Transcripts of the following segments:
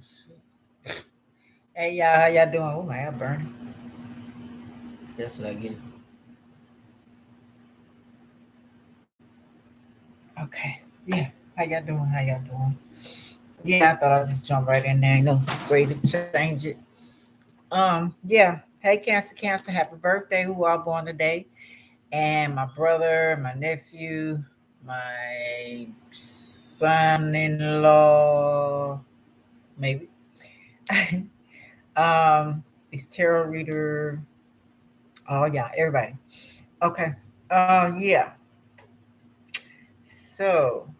shit. Hey y'all, how y'all doing? Oh my hair burning. That's what I get. Okay. Yeah. How y'all doing? How y'all doing? Yeah, I thought I'd just jump right in there. No way to change it. Yeah. Hey, Cancer, happy birthday. Who are born today? And my brother, my nephew, my son-in-law, maybe. His tarot reader. Oh yeah, everybody. Okay. Yeah. So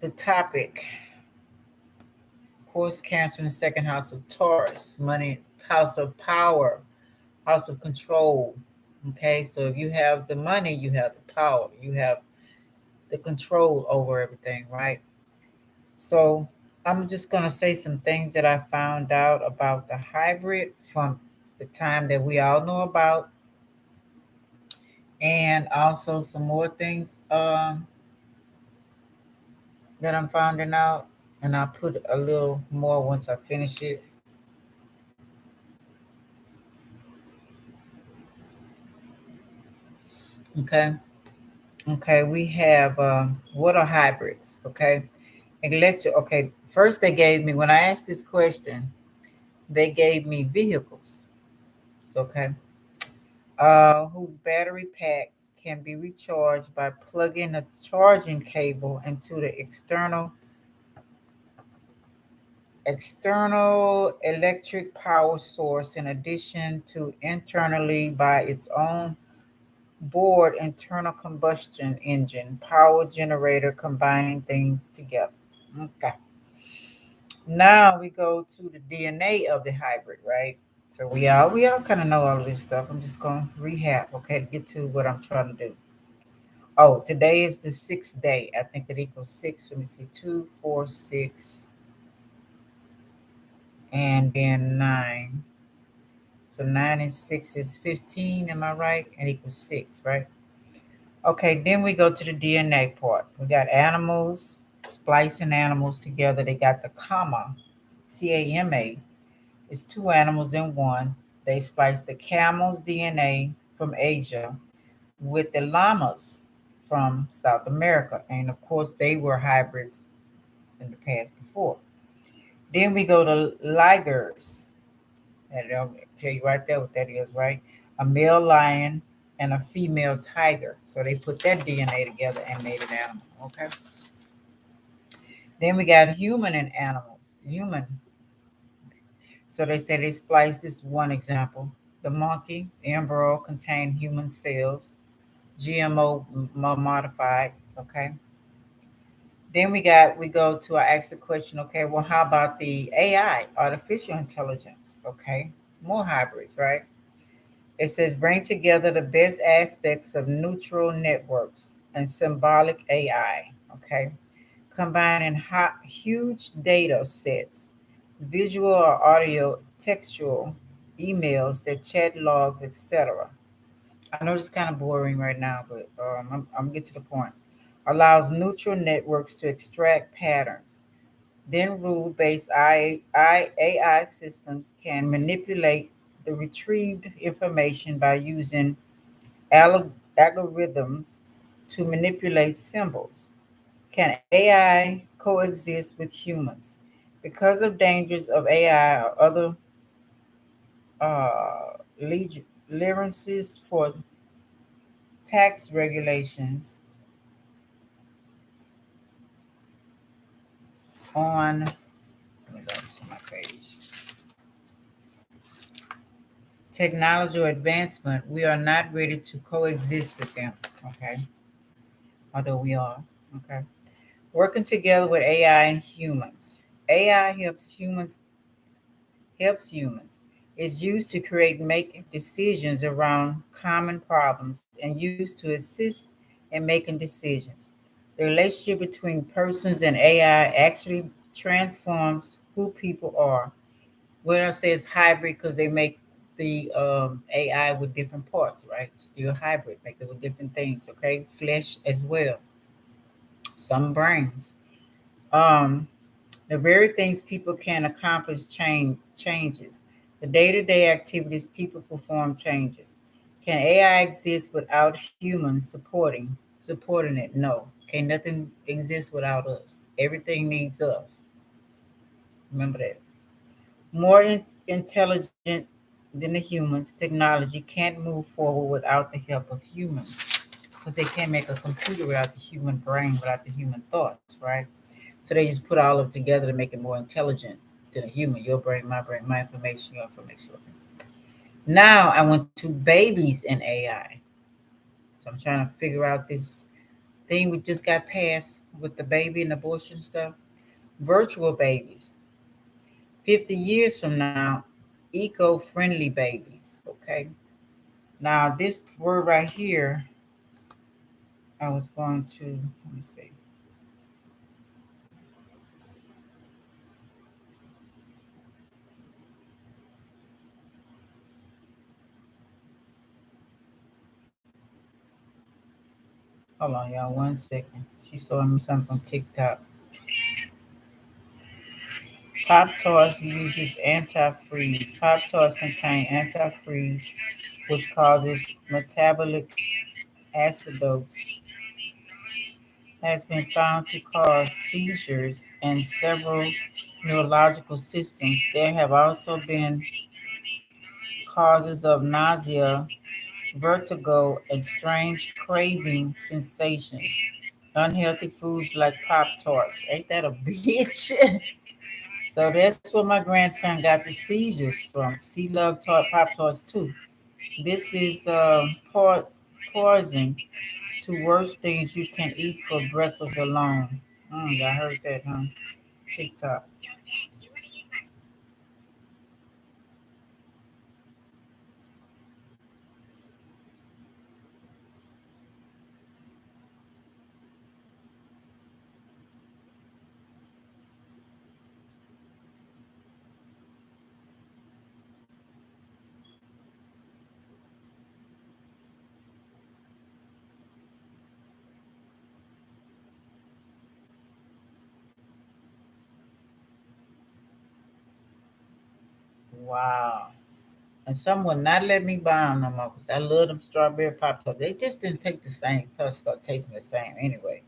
the topic, of course, Cancer in the second house of Taurus, money, house of power, house of control. Okay, so if you have the money, you have the power, you have the control over everything, right? So I'm just gonna say some things that I found out about the hybrid from the time that we all know about, and also some more things that I'm finding out, and I'll put a little more once I finish it. Okay. Okay, we have what are hybrids? Okay, and let you. Okay, first they gave me when I asked this question, they gave me vehicles. So, okay, whose battery pack can be recharged by plugging a charging cable into the external electric power source, in addition to internally by its own board internal combustion engine power generator, combining things together. Okay. Now we go to the DNA of the hybrid, right? So we all kind of know all of this stuff. I'm just gonna rehab, okay, to get to what I'm trying to do. Oh, today is the sixth day. I think it equals six. Let me see, two, four, six, and then nine. So nine and six is 15. Am I right? And equals six, right? Okay, then we go to the DNA part. We got animals, splicing animals together. They got the comma, CAMA. It's two animals in one. They spliced the camel's DNA from Asia with the llamas from South America. And of course, they were hybrids in the past before. Then we go to ligers. And I'll tell you right there what that is, right? A male lion and a female tiger. So they put that DNA together and made an animal. Okay. Then we got human and animals. Human. So they say they spliced this one example. The monkey, the embryo contained human cells, GMO modified. Okay. Then we go to I ask the question, okay, well, how about the AI, artificial intelligence? Okay. More hybrids, right? It says bring together the best aspects of neutral networks and symbolic AI. Okay. Combining huge data sets, visual or audio, textual, emails, their chat logs, etc. I know this is kind of boring right now, but I'm get to the point. Allows neutral networks to extract patterns. Then rule-based AI systems can manipulate the retrieved information by using algorithms to manipulate symbols. Can AI coexist with humans? Because of dangers of AI or other uh, clearances for tax regulations on, let me go to my page, technology or advancement, we are not ready to coexist with them. Okay, although we are. Okay, working together with AI and humans. AI helps humans. Is used to create make decisions around common problems and used to assist in making decisions. The relationship between persons and AI actually transforms who people are. When I say it's hybrid, because they make the AI with different parts, right? Still hybrid, make it with different things, okay? Flesh as well, some brains. Um, The very things people can accomplish changes. The day-to-day activities people perform changes. Can AI exist without humans supporting it? No. Can nothing exist without us? Everything needs us. Remember that. More intelligent than the humans, technology can't move forward without the help of humans because they can't make a computer without the human brain, without the human thoughts, right? So they just put all of it together to make it more intelligent than a human. Your brain, my information, your information. Now I went to babies in AI. So I'm trying to figure out this thing we just got passed with the baby and abortion stuff. Virtual babies. 50 years from now, eco-friendly babies. Okay. Now this word right here, I was going to let me see. Hold on, y'all. 1 second. She's showing me something from TikTok. Pop Tarts uses antifreeze. Pop Tarts contain antifreeze, which causes metabolic acidosis, has been found to cause seizures and several neurological systems. There have also been causes of nausea, vertigo, and strange craving sensations. Unhealthy foods like Pop Tarts. Ain't that a bitch? So that's where my grandson got the seizures from. He loved Pop Tarts too. This is poison to worst things you can eat for breakfast alone. I heard that, huh? TikTok. Wow. And some would not let me buy them no more because I love them strawberry Pop Tarts. They just didn't take the same, start tasting the same anyway.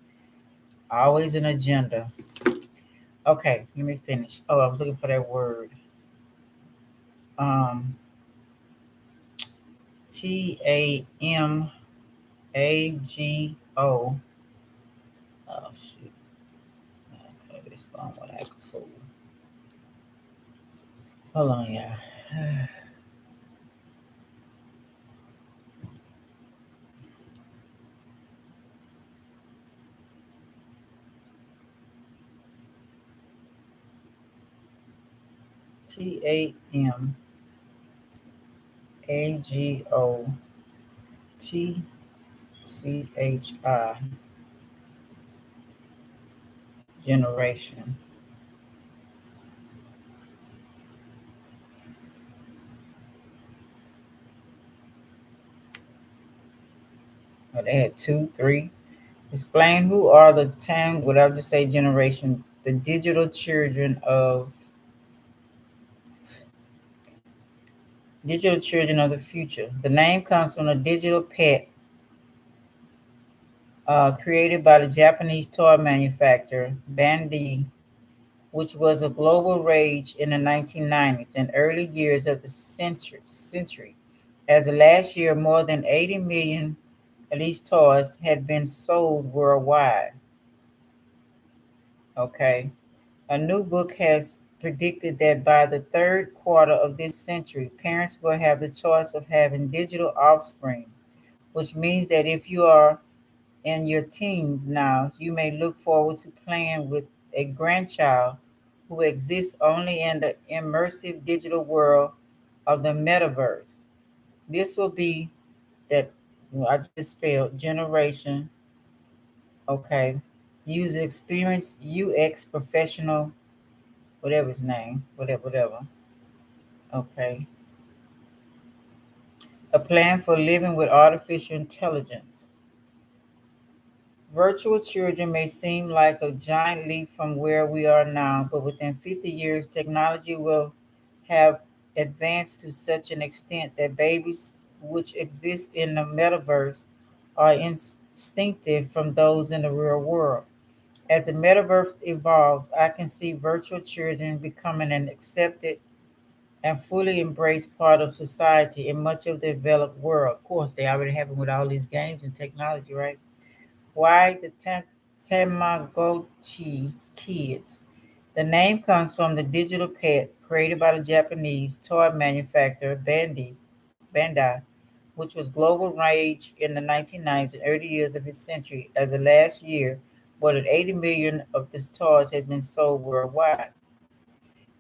Always an agenda. Okay, let me finish. Oh, I was looking for that word. Um, TAMAGO. Oh shoot! Okay, this phone what I could fool. Hold on, yeah. TAMAGOTCHI generation. Oh, they had two, three. Explain who are the 10, whatever to say generation, the digital children of the future. The name comes from a digital pet created by the Japanese toy manufacturer Bandai, which was a global rage in the 1990s and early years of the century. As of last year, more than 80 million of these toys had been sold worldwide. Okay. A new book has predicted that by the third quarter of this century, parents will have the choice of having digital offspring, which means that if you are in your teens now, you may look forward to playing with a grandchild who exists only in the immersive digital world of the metaverse. This will be that well, I just spelled generation, okay. User experience UX professional, whatever his name, whatever. Okay. A plan for living with artificial intelligence. Virtual children may seem like a giant leap from where we are now, but within 50 years, technology will have advanced to such an extent that babies which exist in the metaverse are instinctive from those in the real world. As the metaverse evolves, I can see virtual children becoming an accepted and fully embraced part of society in much of the developed world. Of course, they already have it with all these games and technology, right? Why the Tamagotchi kids? The name comes from the digital pet created by the Japanese toy manufacturer Bandai, which was global rage in the 1990s and early years of this century. As of last year, more than 80 million of these toys had been sold worldwide.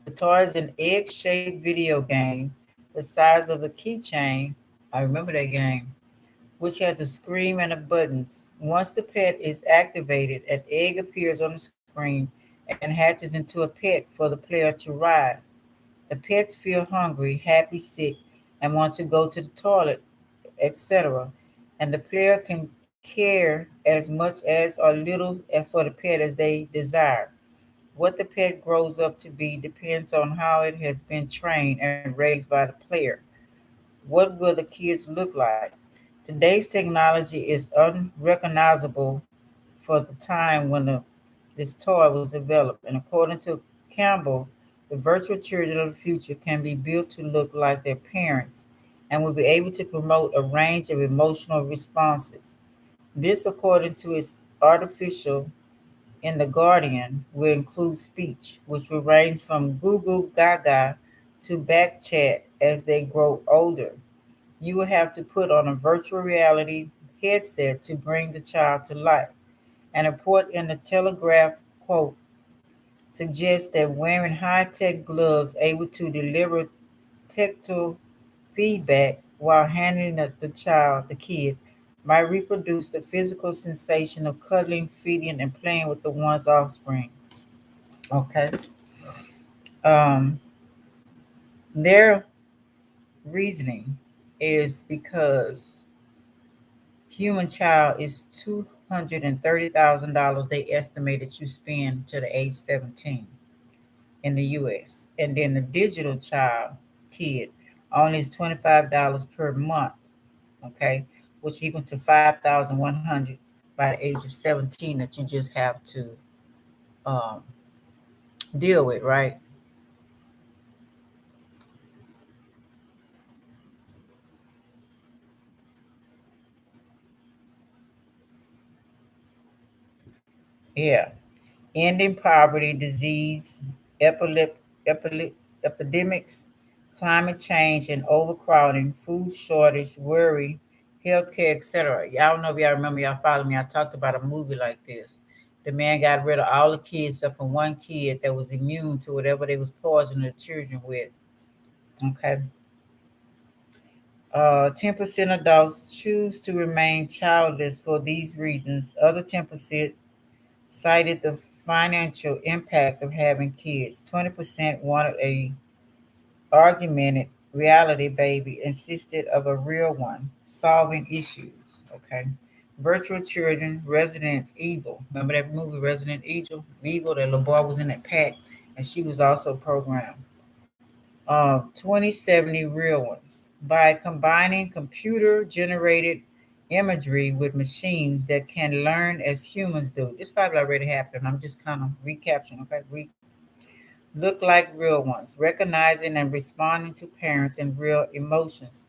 The toy is an egg-shaped video game the size of a keychain. I remember that game, which has a screen and a buttons. Once the pet is activated, an egg appears on the screen and hatches into a pet for the player to rise. The pets feel hungry, happy, sick, and want to go to the toilet, etc. And the player can care as much as or little for the pet as they desire. What the pet grows up to be depends on how it has been trained and raised by the player. What will the kids look like? Today's technology is unrecognizable for the time when this toy was developed, and according to Campbell, the virtual children of the future can be built to look like their parents and will be able to promote a range of emotional responses. This, according to its artificial in The Guardian, will include speech, which will range from Google Gaga to Backchat as they grow older. You will have to put on a virtual reality headset to bring the child to life. An report in the Telegraph quote suggests that wearing high-tech gloves able to deliver tactile feedback while handling the child, the kid, might reproduce the physical sensation of cuddling, feeding, and playing with the one's offspring. Okay. Um, their reasoning is because human child is $230,000 they estimated you spend to the age 17 in the US. And then the digital child kid only is $25 per month, okay, which equals to 5,100 by the age of 17 that you just have to um, deal with, right? Yeah. Ending poverty, disease, epilep- epilep- epidemics, climate change, and overcrowding, food shortage, worry, healthcare, etc. Y'all know if y'all remember, y'all follow me. I talked about a movie like this. The man got rid of all the kids except for one kid that was immune to whatever they was poisoning the children with. Okay. 10% adults choose to remain childless for these reasons. Other 10% cited the financial impact of having kids. 20% wanted a argumented reality baby, insisted of a real one, solving issues. Okay. Virtual children, Resident Evil. Remember that movie Resident Evil? Evil, that little boy was in that pack, and she was also programmed. 2070 real ones. By combining computer generated imagery with machines that can learn as humans do. This probably already happened. I'm just kind of recapturing, okay? Look like real ones, recognizing and responding to parents and real emotions.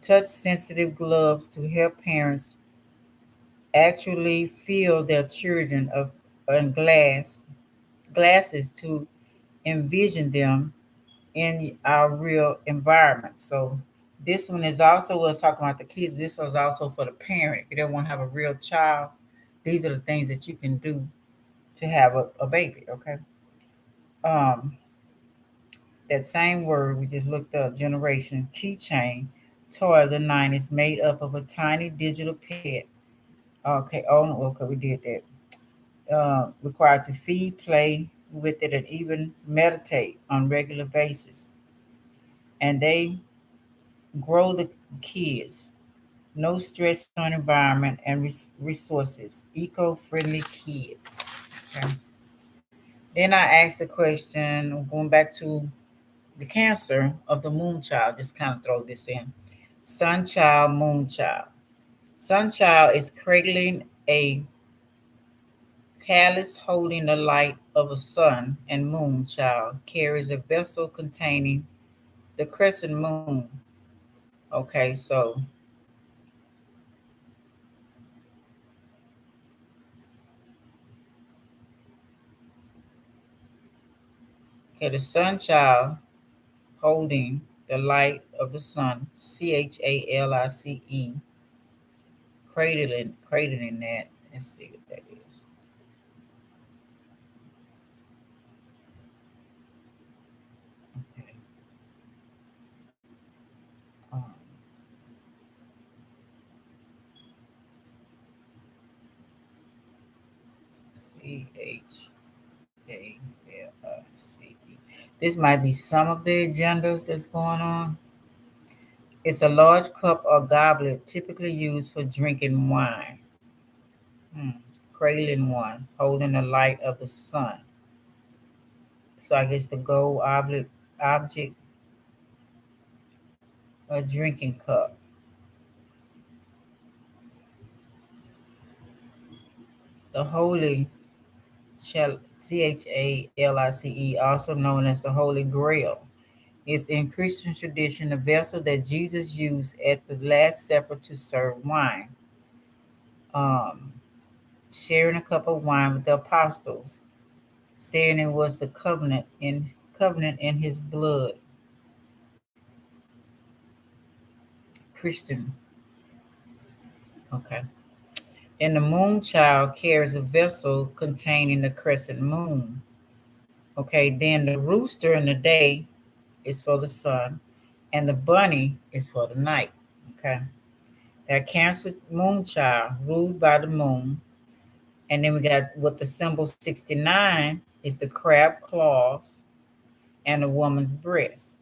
Touch sensitive gloves to help parents actually feel their children of and glasses to envision them in our real environment. So this one is also was talking about the kids. This was also for the parent. If you don't want to have a real child, these are the things that you can do to have a baby. Okay. Um, that same word we just looked up, generation keychain toy of the 90s made up of a tiny digital pet. Okay, oh no, okay, we did that. Required to feed, play with it, and even meditate on regular basis. And they grow the kids. no stress on environment and resources, eco-friendly kids. Okay. Then I asked the question, going back to the Cancer of the moon child, just kind of throw this in. Sun child, moon child. Sun child is cradling a callus holding the light of a sun, and moon child carries a vessel containing the crescent moon. Okay, so okay, the sun child holding the light of the sun, CHALICE, cradling that. Let's see what that is. Okay. Um, CHALICE. This might be some of the agendas that's going on. It's a large cup or goblet typically used for drinking wine. Hmm. Cradling one, holding the light of the sun. So I guess the gold object, a drinking cup. The holy CHALICE, also known as the Holy Grail, is in Christian tradition the vessel that Jesus used at the Last Supper to serve wine, um, sharing a cup of wine with the apostles, saying it was the covenant in his blood. Christian, okay. And the moon child carries a vessel containing the crescent moon. Okay, then the rooster in the day is for the sun, and the bunny is for the night. Okay, that Cancer moon child ruled by the moon. And then we got what the symbol 69 is, the crab claws and a woman's breast.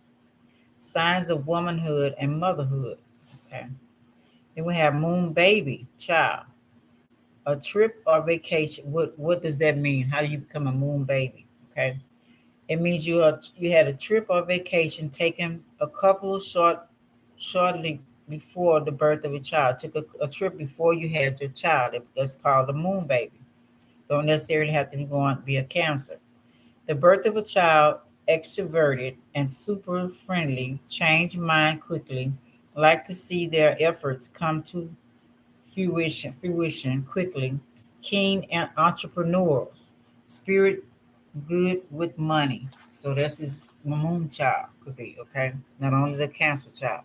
Signs of womanhood and motherhood. Okay. Then we have moon baby child. A trip or vacation. What does that mean? How do you become a moon baby? Okay. It means you had a trip or vacation taken a couple of shortly before the birth of a child. Took a trip before you had your child. That's called a moon baby. Don't necessarily have to be a Cancer. The birth of a child, extroverted and super friendly, change mind quickly, like to see their efforts come to fruition quickly, keen and entrepreneurs, spirit good with money. So this is the moon child could be, okay? Not only the Cancer child.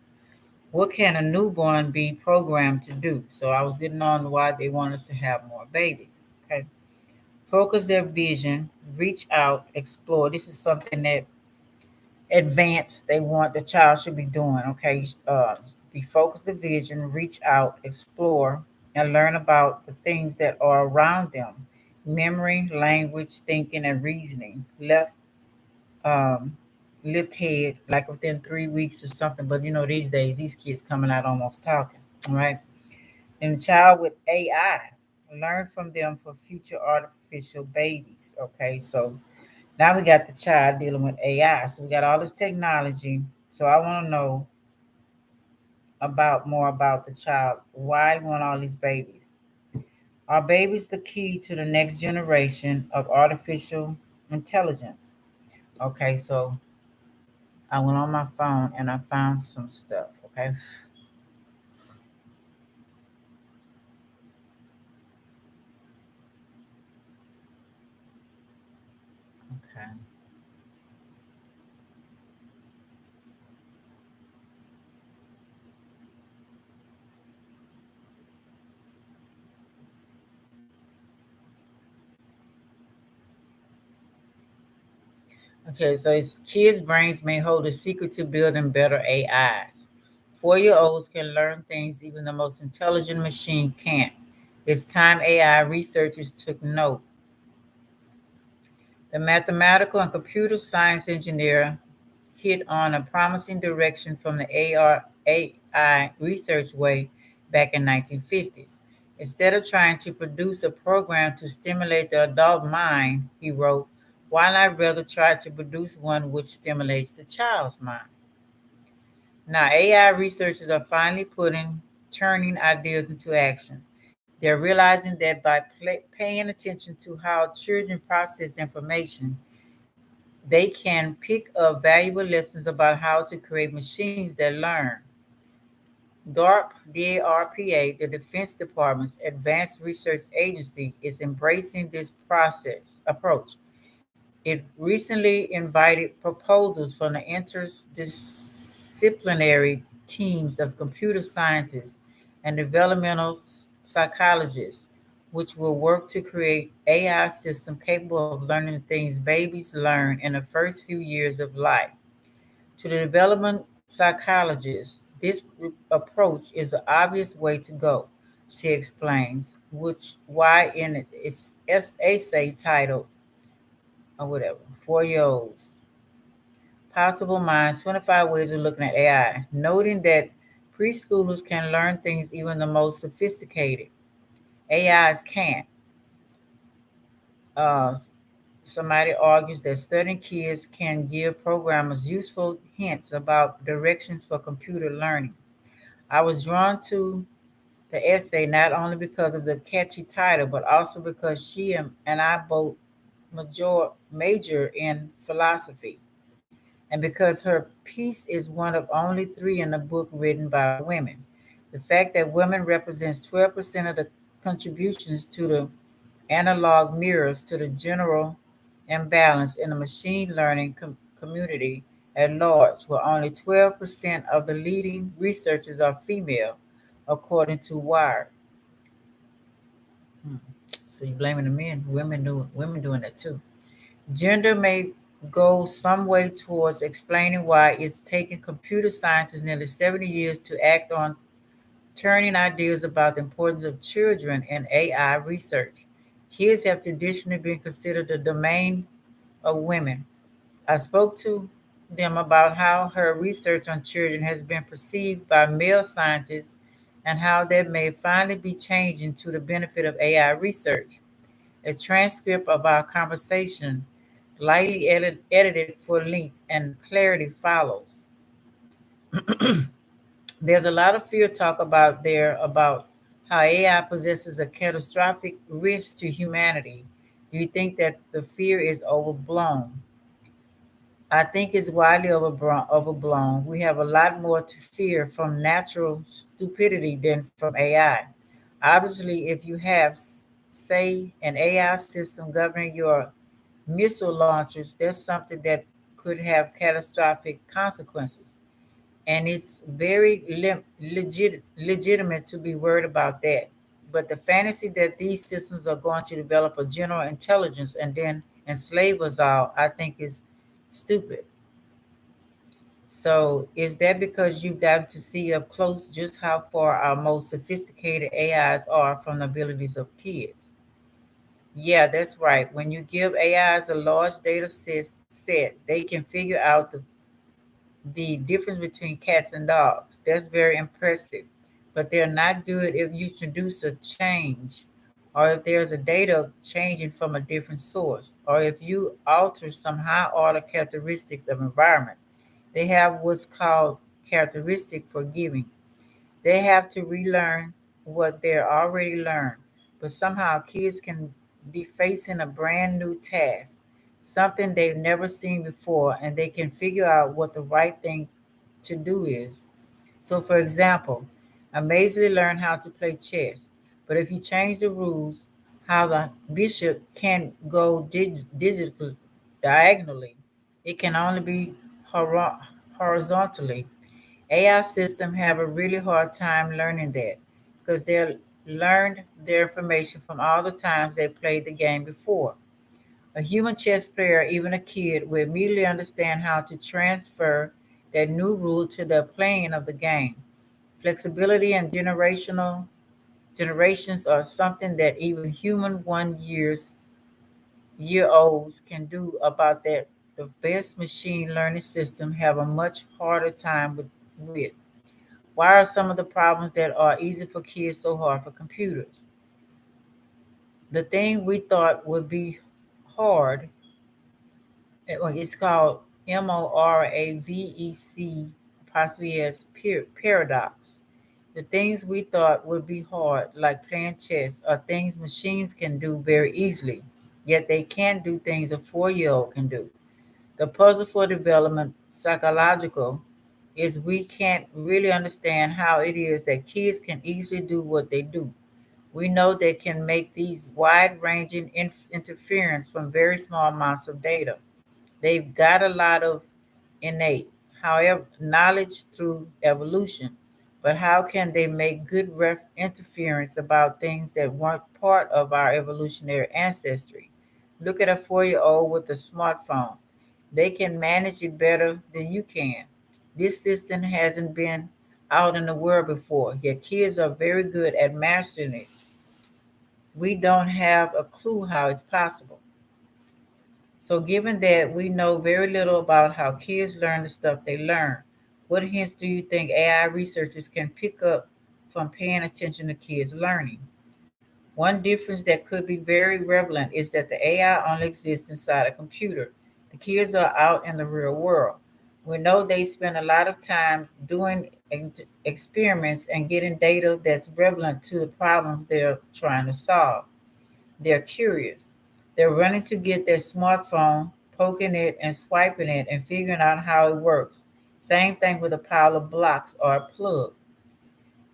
What can a newborn be programmed to do? So I was getting on why they want us to have more babies. Okay. Focus their vision, reach out, explore. This is something that advanced they want the child should be doing. Okay. Be focused the vision, reach out, explore, and learn about the things that are around them. Memory, language, thinking, and reasoning. Um, lift head like within 3 weeks or something. But these days these kids coming out almost talking. All right. And child with AI, learn from them for future artificial babies. Okay, so now we got the child dealing with AI. So we got all this technology. So I want to know about more about the child. Why want all these babies? Are babies the key to the next generation of artificial intelligence? Okay, so I went on my phone and I found some stuff. Okay, okay. Okay, so it's kids' brains may hold a secret to building better AIs. 4-year-olds can learn things even the most intelligent machine can't. It's time AI researchers took note. The mathematical and computer science engineer hit on a promising direction from the AI research way back in 1950s. Instead of trying to produce a program to stimulate the adult mind, he wrote, why not rather try to produce one which stimulates the child's mind? Now, AI researchers are finally turning ideas into action. They're realizing that by paying attention to how children process information, they can pick up valuable lessons about how to create machines that learn. DARPA, the Defense Department's Advanced Research Agency, is embracing this process approach. It recently invited proposals from the interdisciplinary teams of computer scientists and developmental psychologists, which will work to create AI systems capable of learning the things babies learn in the first few years of life. To the development psychologist, this approach is the obvious way to go, she explains, which why in its essay titled or whatever, 4 year olds. Possible minds, 25 ways of looking at AI, noting that preschoolers can learn things even the most sophisticated AIs can't. Uh, Somebody argues that studying kids can give programmers useful hints about directions for computer learning. I was drawn to the essay not only because of the catchy title, but also because and I both major in philosophy, and because her piece is one of only three in the book written by women. The fact that women represents 12% of the contributions to the analog mirrors to the general imbalance in the machine learning community at large, where only 12% of the leading researchers are female, according to Wired. Hmm. So you blaming the men, women doing that too. Gender may go some way towards explaining why it's taken computer scientists nearly 70 years to act on turning ideas about the importance of children in AI research. Kids have traditionally been considered the domain of women. I spoke to them about how her research on children has been perceived by male scientists and how that may finally be changing to the benefit of AI research. A transcript of our conversation, lightly edited for length and clarity, follows. There's a lot of fear talk about how AI possesses a catastrophic risk to humanity. Do you think that the fear is overblown? I think it's widely overblown. We have a lot more to fear from natural stupidity than from AI. Obviously, if you have, say, an AI system governing your missile launchers, that's something that could have catastrophic consequences. And it's very legitimate to be worried about that. But the fantasy that these systems are going to develop a general intelligence and then enslave us all, I think is stupid. So is that because you've gotten to see up close just how far our most sophisticated AIs are from the abilities of kids? Yeah, that's right. When you give AIs a large set, they can figure out the difference between cats and dogs. That's very impressive. But they're not good if you introduce a change, or if there's a data changing from a different source, or if you alter some high order characteristics of environment. They have what's called characteristic forgiving. They have to relearn what they're already learned. But somehow kids can be facing a brand new task, something they've never seen before, and they can figure out what the right thing to do is. So, for example, amazingly learn how to play chess. But if you change the rules, how the bishop can go diagonally, it can only be horizontally. AI systems have a really hard time learning that because they learned their information from all the times they played the game before. A human chess player, even a kid, will immediately understand how to transfer that new rule to the playing of the game. Flexibility and generations are something that even human 1 year olds can do about that. The best machine learning system have a much harder time with. Why are some of the problems that are easy for kids so hard for computers? The thing we thought would be hard, it's called MORAVEC apostrophe S paradox. The things we thought would be hard, like playing chess, are things machines can do very easily, yet they can't do things a 4-year-old can do. The puzzle for development, psychological, is we can't really understand how it is that kids can easily do what they do. We know they can make these wide ranging interference from very small amounts of data. They've got a lot of innate, however, knowledge through evolution. But how can they make good interference about things that weren't part of our evolutionary ancestry? Look at a 4-year-old with a smartphone. They can manage it better than you can. This system hasn't been out in the world before, yet kids are very good at mastering it. We don't have a clue how it's possible. So, given that we know very little about how kids learn the stuff they learn, what hints do you think AI researchers can pick up from paying attention to kids' learning? One difference that could be very relevant is that the AI only exists inside a computer. The kids are out in the real world. We know they spend a lot of time doing experiments and getting data that's relevant to the problems they're trying to solve. They're curious. They're running to get their smartphone, poking it and swiping it and figuring out how it works. Same thing with a pile of blocks or a plug.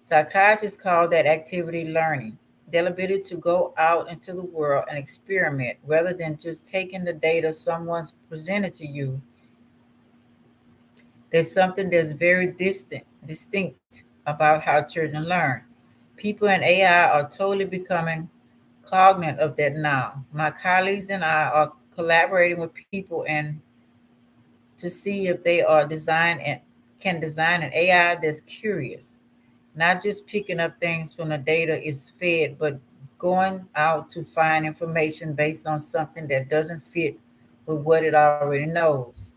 Psychiatrists call that activity learning. The ability to go out into the world and experiment rather than just taking the data someone's presented to you. There's something that's very distinct about how children learn. People in AI are totally becoming cognizant of that now. My colleagues and I are collaborating with people and to see if they are design and can design an AI that's curious, not just picking up things from the data is fed, but going out to find information based on something that doesn't fit with what it already knows.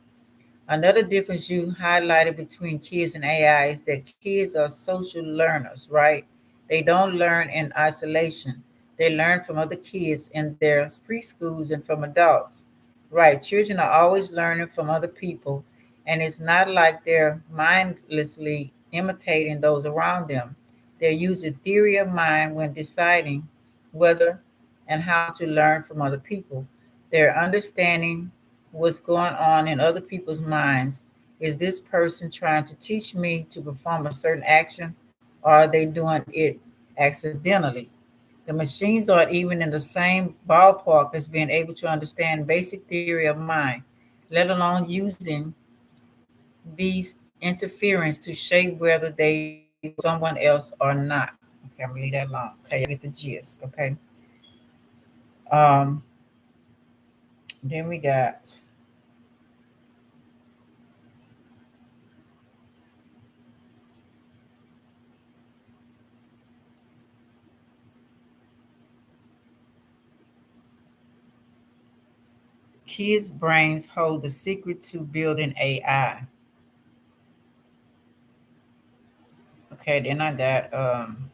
Another difference you highlighted between kids and AI is that kids are social learners, right? They don't learn in isolation. They learn from other kids in their preschools and from adults. Right, children are always learning from other people, and it's not like they're mindlessly imitating those around them. They're using theory of mind when deciding whether and how to learn from other people. They're understanding what's going on in other people's minds. Is this person trying to teach me to perform a certain action, or are they doing it accidentally? The machines are even in the same ballpark as being able to understand basic theory of mind, let alone using these interference to shape whether they will someone else or not. Okay, I'm gonna leave that alone. Okay, you get the gist. Okay. Um, then we got kids' brains hold the secret to building AI. Okay, then I got um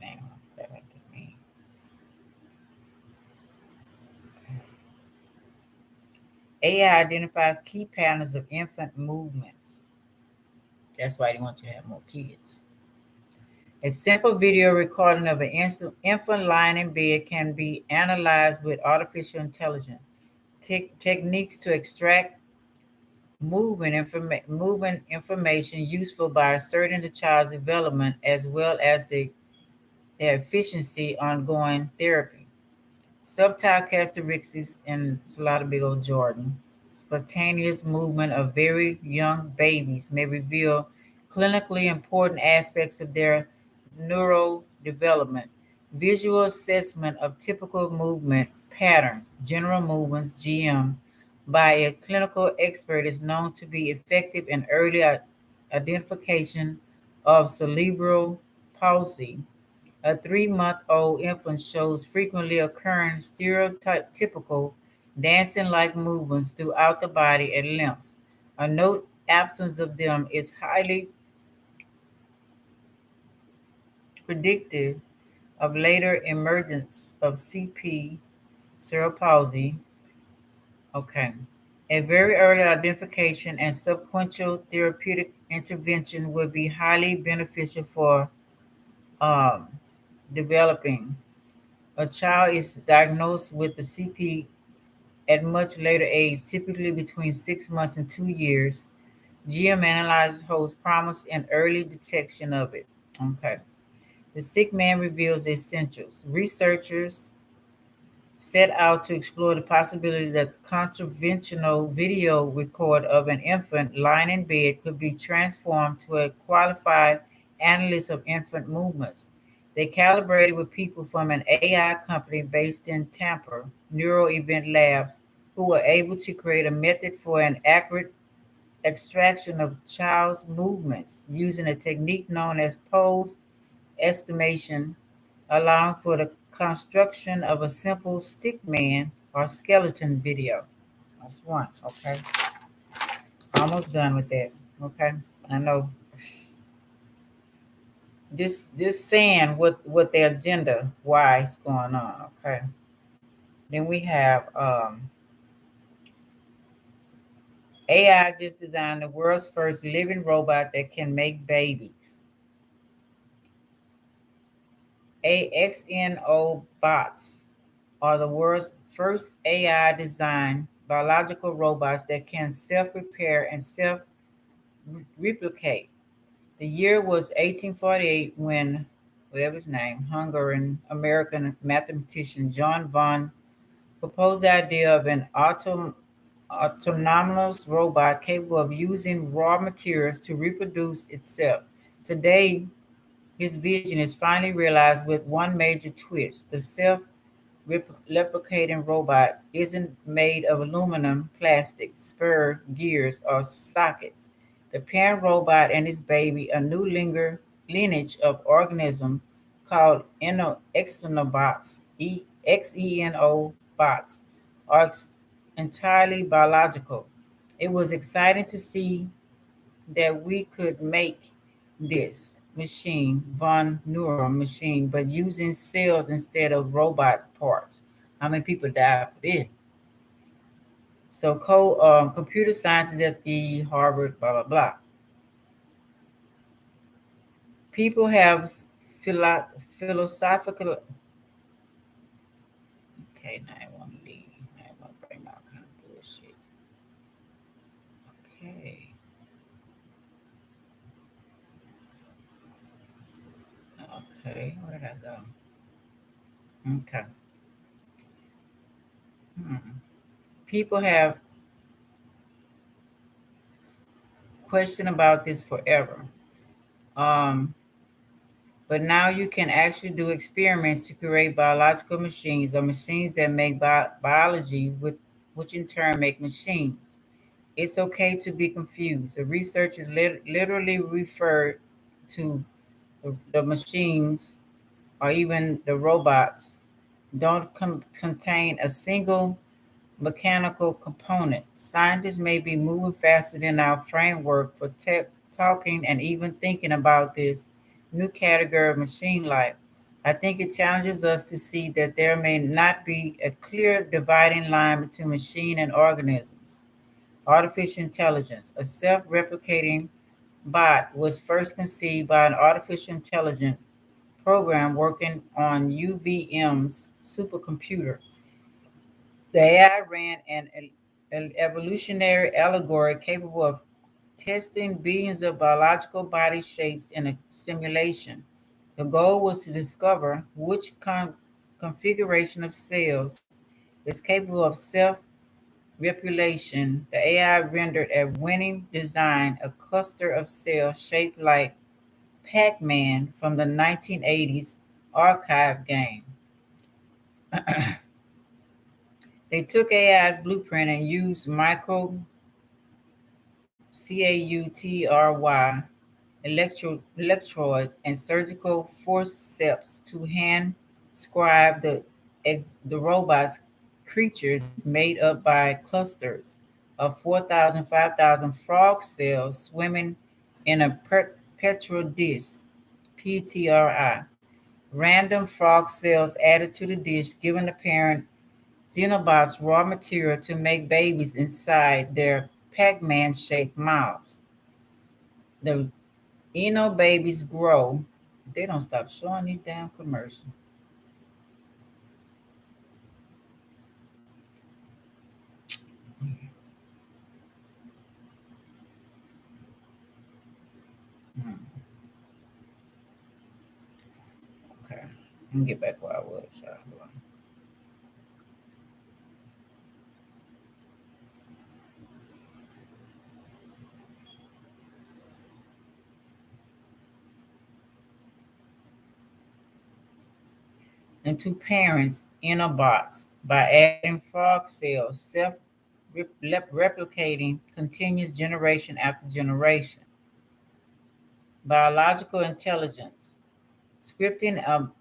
dang, I forgot what that means. AI identifies key patterns of infant movements. That's why they want you to have more kids. A simple video recording of an infant lying in bed can be analyzed with artificial intelligence. Techniques to extract movement information useful by asserting the child's development as well as their efficiency ongoing therapy. Subtle characteristics, and it's a lot of big old Jordan. Spontaneous movement of very young babies may reveal clinically important aspects of their neural development. Visual assessment of typical movement patterns, general movements, GM, by a clinical expert is known to be effective in early identification of cerebral palsy. A 3-month-old infant shows frequently occurring stereotypical dancing like movements throughout the body and limbs. A note absence of them is highly predictive of later emergence of CP, cerebral palsy. Okay. A very early identification and sequential therapeutic intervention would be highly beneficial for um, developing. A child is diagnosed with the CP at much later age, typically between 6 months and 2 years. GM analysis holds promise in early detection of it. Okay. The sick man reveals essentials. Researchers set out to explore the possibility that contraventional video record of an infant lying in bed could be transformed to a qualified analyst of infant movements. They calibrated with people from an AI company based in Tampa, Neuro Event Labs, who were able to create a method for an accurate extraction of child's movements using a technique known as pose estimation, allowing for the construction of a simple stick man or skeleton video. That's one. Okay. Almost done with that. Okay. I know this saying what their agenda why it's going on. Okay. Then we have AI just designed the world's first living robot that can make babies. AXNO bots are the world's first AI designed biological robots that can self repair and self replicate. The year was 1848 when, whatever his name, Hungarian American mathematician John von proposed the idea of an autonomous robot capable of using raw materials to reproduce itself. Today, his vision is finally realized with one major twist. The self replicating robot isn't made of aluminum, plastic, spur, gears, or sockets. The parent robot and its baby, a new lineage of organism called exonobots, XENO bots, are entirely biological. It was exciting to see that we could make this machine, von Neuron machine, but using cells instead of robot parts. How many people died for this? So, computer science is at the Harvard, blah, blah, blah. People have philosophical. Okay, now I want to leave. I want to bring out kind of bullshit. Okay. Okay, where did I go? Okay. Hmm. People have question about this forever. Um, but now you can actually do experiments to create biological machines or machines that make biology, with, which in turn make machines. It's okay to be confused. The researchers literally refer to the machines or even the robots don't contain a single mechanical component. Scientists may be moving faster than our framework for talking and even thinking about this new category of machine life. I think it challenges us to see that there may not be a clear dividing line between machine and organisms. Artificial intelligence, a self replicating bot, was first conceived by an artificial intelligence program working on UVM's supercomputer. The AI ran an evolutionary allegory capable of testing billions of biological body shapes in a simulation. The goal was to discover which configuration of cells is capable of self replication. The AI rendered a winning design, a cluster of cells shaped like Pac Man from the 1980s arcade game. They took AI's blueprint and used micro CAUTRY electrodes and surgical forceps to hand scribe the robots creatures made up by clusters of 4,000, 5,000 frog cells swimming in a perpetual dish, PTRI. Random frog cells added to the dish, giving the parent xenobots raw material to make babies inside their Pac-Man shaped mouths. The babies grow. They don't stop showing these damn commercials. Hmm, okay, let me get back where I was. Into parents' inner bots by adding frog cells, self replicating continuous generation after generation. Biological intelligence, scripting a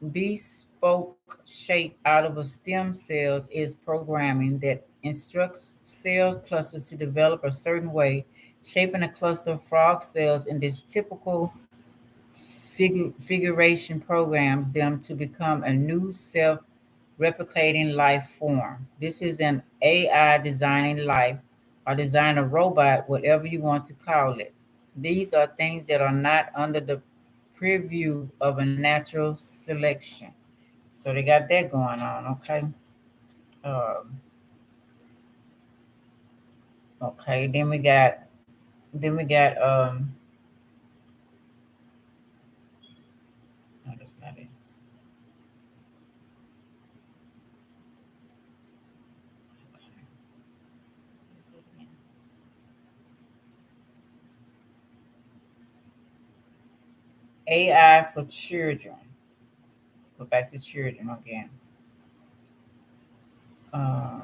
bespoke shape out of a stem cells is programming that instructs cell clusters to develop a certain way, shaping a cluster of frog cells in this typical figuration programs them to become a new self replicating life form. This is an AI designing life or design a robot, whatever you want to call it. These are things that are not under the preview of a natural selection. So they got that going on, okay? Um, okay, then we got no, that's not it. AI for children. Go back to children again. Uh,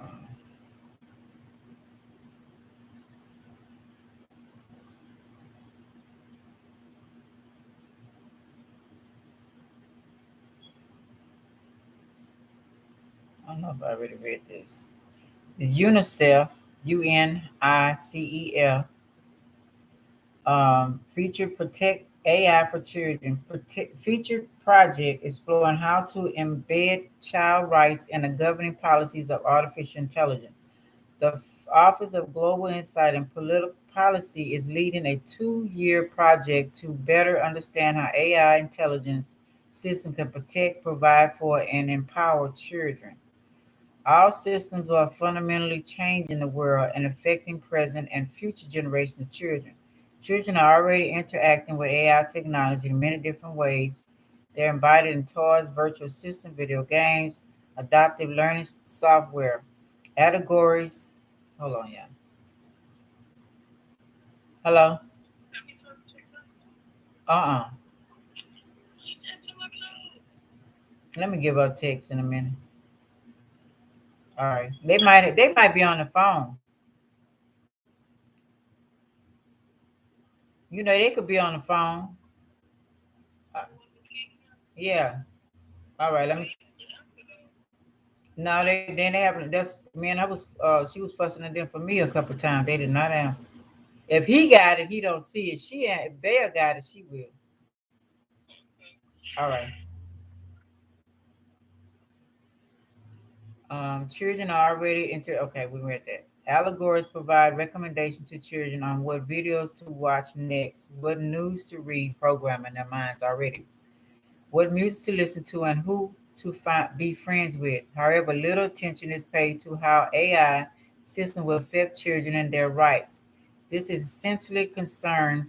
I don't know if I already read this. The UNICEF, UNICEF, feature protect AI for children. Feature project exploring how to embed child rights in the governing policies of artificial intelligence. The Office of Global Insight and Political Policy is leading a 2-year project to better understand how AI intelligence system can protect, provide for, and empower children. All systems are fundamentally changing the world and affecting present and future generations of children. Children are already interacting with AI technology in many different ways. They're embodied in toys, virtual system, video games, adaptive learning software, categories. Hold on, yeah. Hello? Uh-uh. Let me give her a text in a minute. All right. They might be on the phone. They could be on the phone. Uh, yeah. All right. Let me. No, they haven't. That's man. I was. She was fussing at them for me a couple times. They did not answer. If he got it, he don't see it. If Bear got it, she will. All right. Children are already into. Okay, we read that. Allegories provide recommendations to children on what videos to watch next, what news to read, programming their minds already, what music to listen to, and who to be friends with. However, little attention is paid to how AI system will affect children and their rights. This is essentially concerning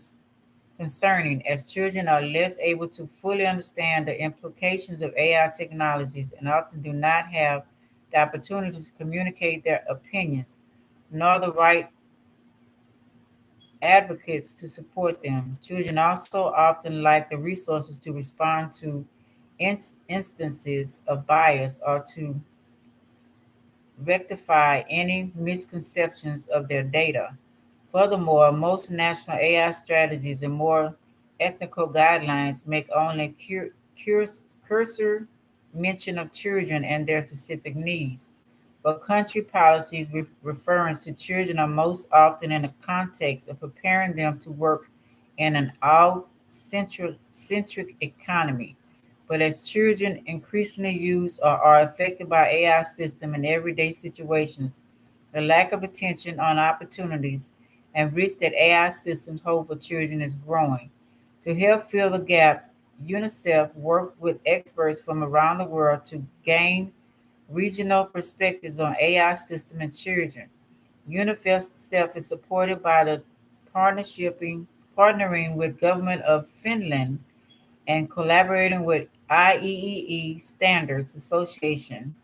as children are less able to fully understand the implications of AI technologies and often do not have the opportunity to communicate their opinions, nor the right advocates to support them. Children also often lack the resources to respond to instances of bias or to rectify any misconceptions of their data. Furthermore, most national AI strategies and more ethical guidelines make only cursory mention of children and their specific needs. but country policies referring to children are most often in the context of preparing them to work in an all-centric economy. But as children increasingly use or are affected by AI systems in everyday situations, the lack of attention on opportunities and risks that AI systems hold for children is growing. To help fill the gap, UNICEF worked with experts from around the world to gain regional perspectives on AI system and children. UNICEF is supported by the partnering with government of Finland and collaborating with IEEE Standards Association.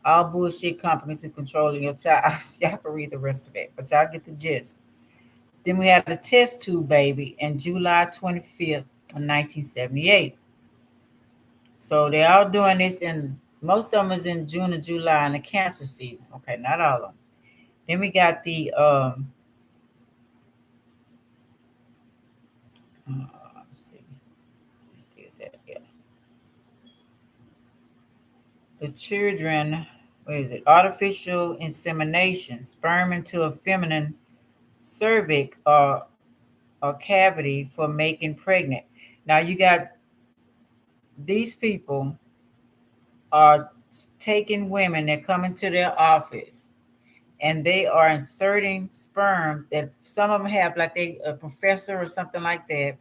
All bullshit companies who controlling your child. Y'all can read the rest of it, but y'all get the gist. Then we had a test tube baby in July 25th, 1978. So they're all doing this in most of them is in June and July in the cancer season. Okay, not all of them. Then we got the let's see, let's do that. Yeah, the children. What is it? Artificial insemination, sperm into a feminine cervix or cavity for making pregnant. Now you got these people are taking women that come into their office and they are inserting sperm that some of them have like they a professor or something like that.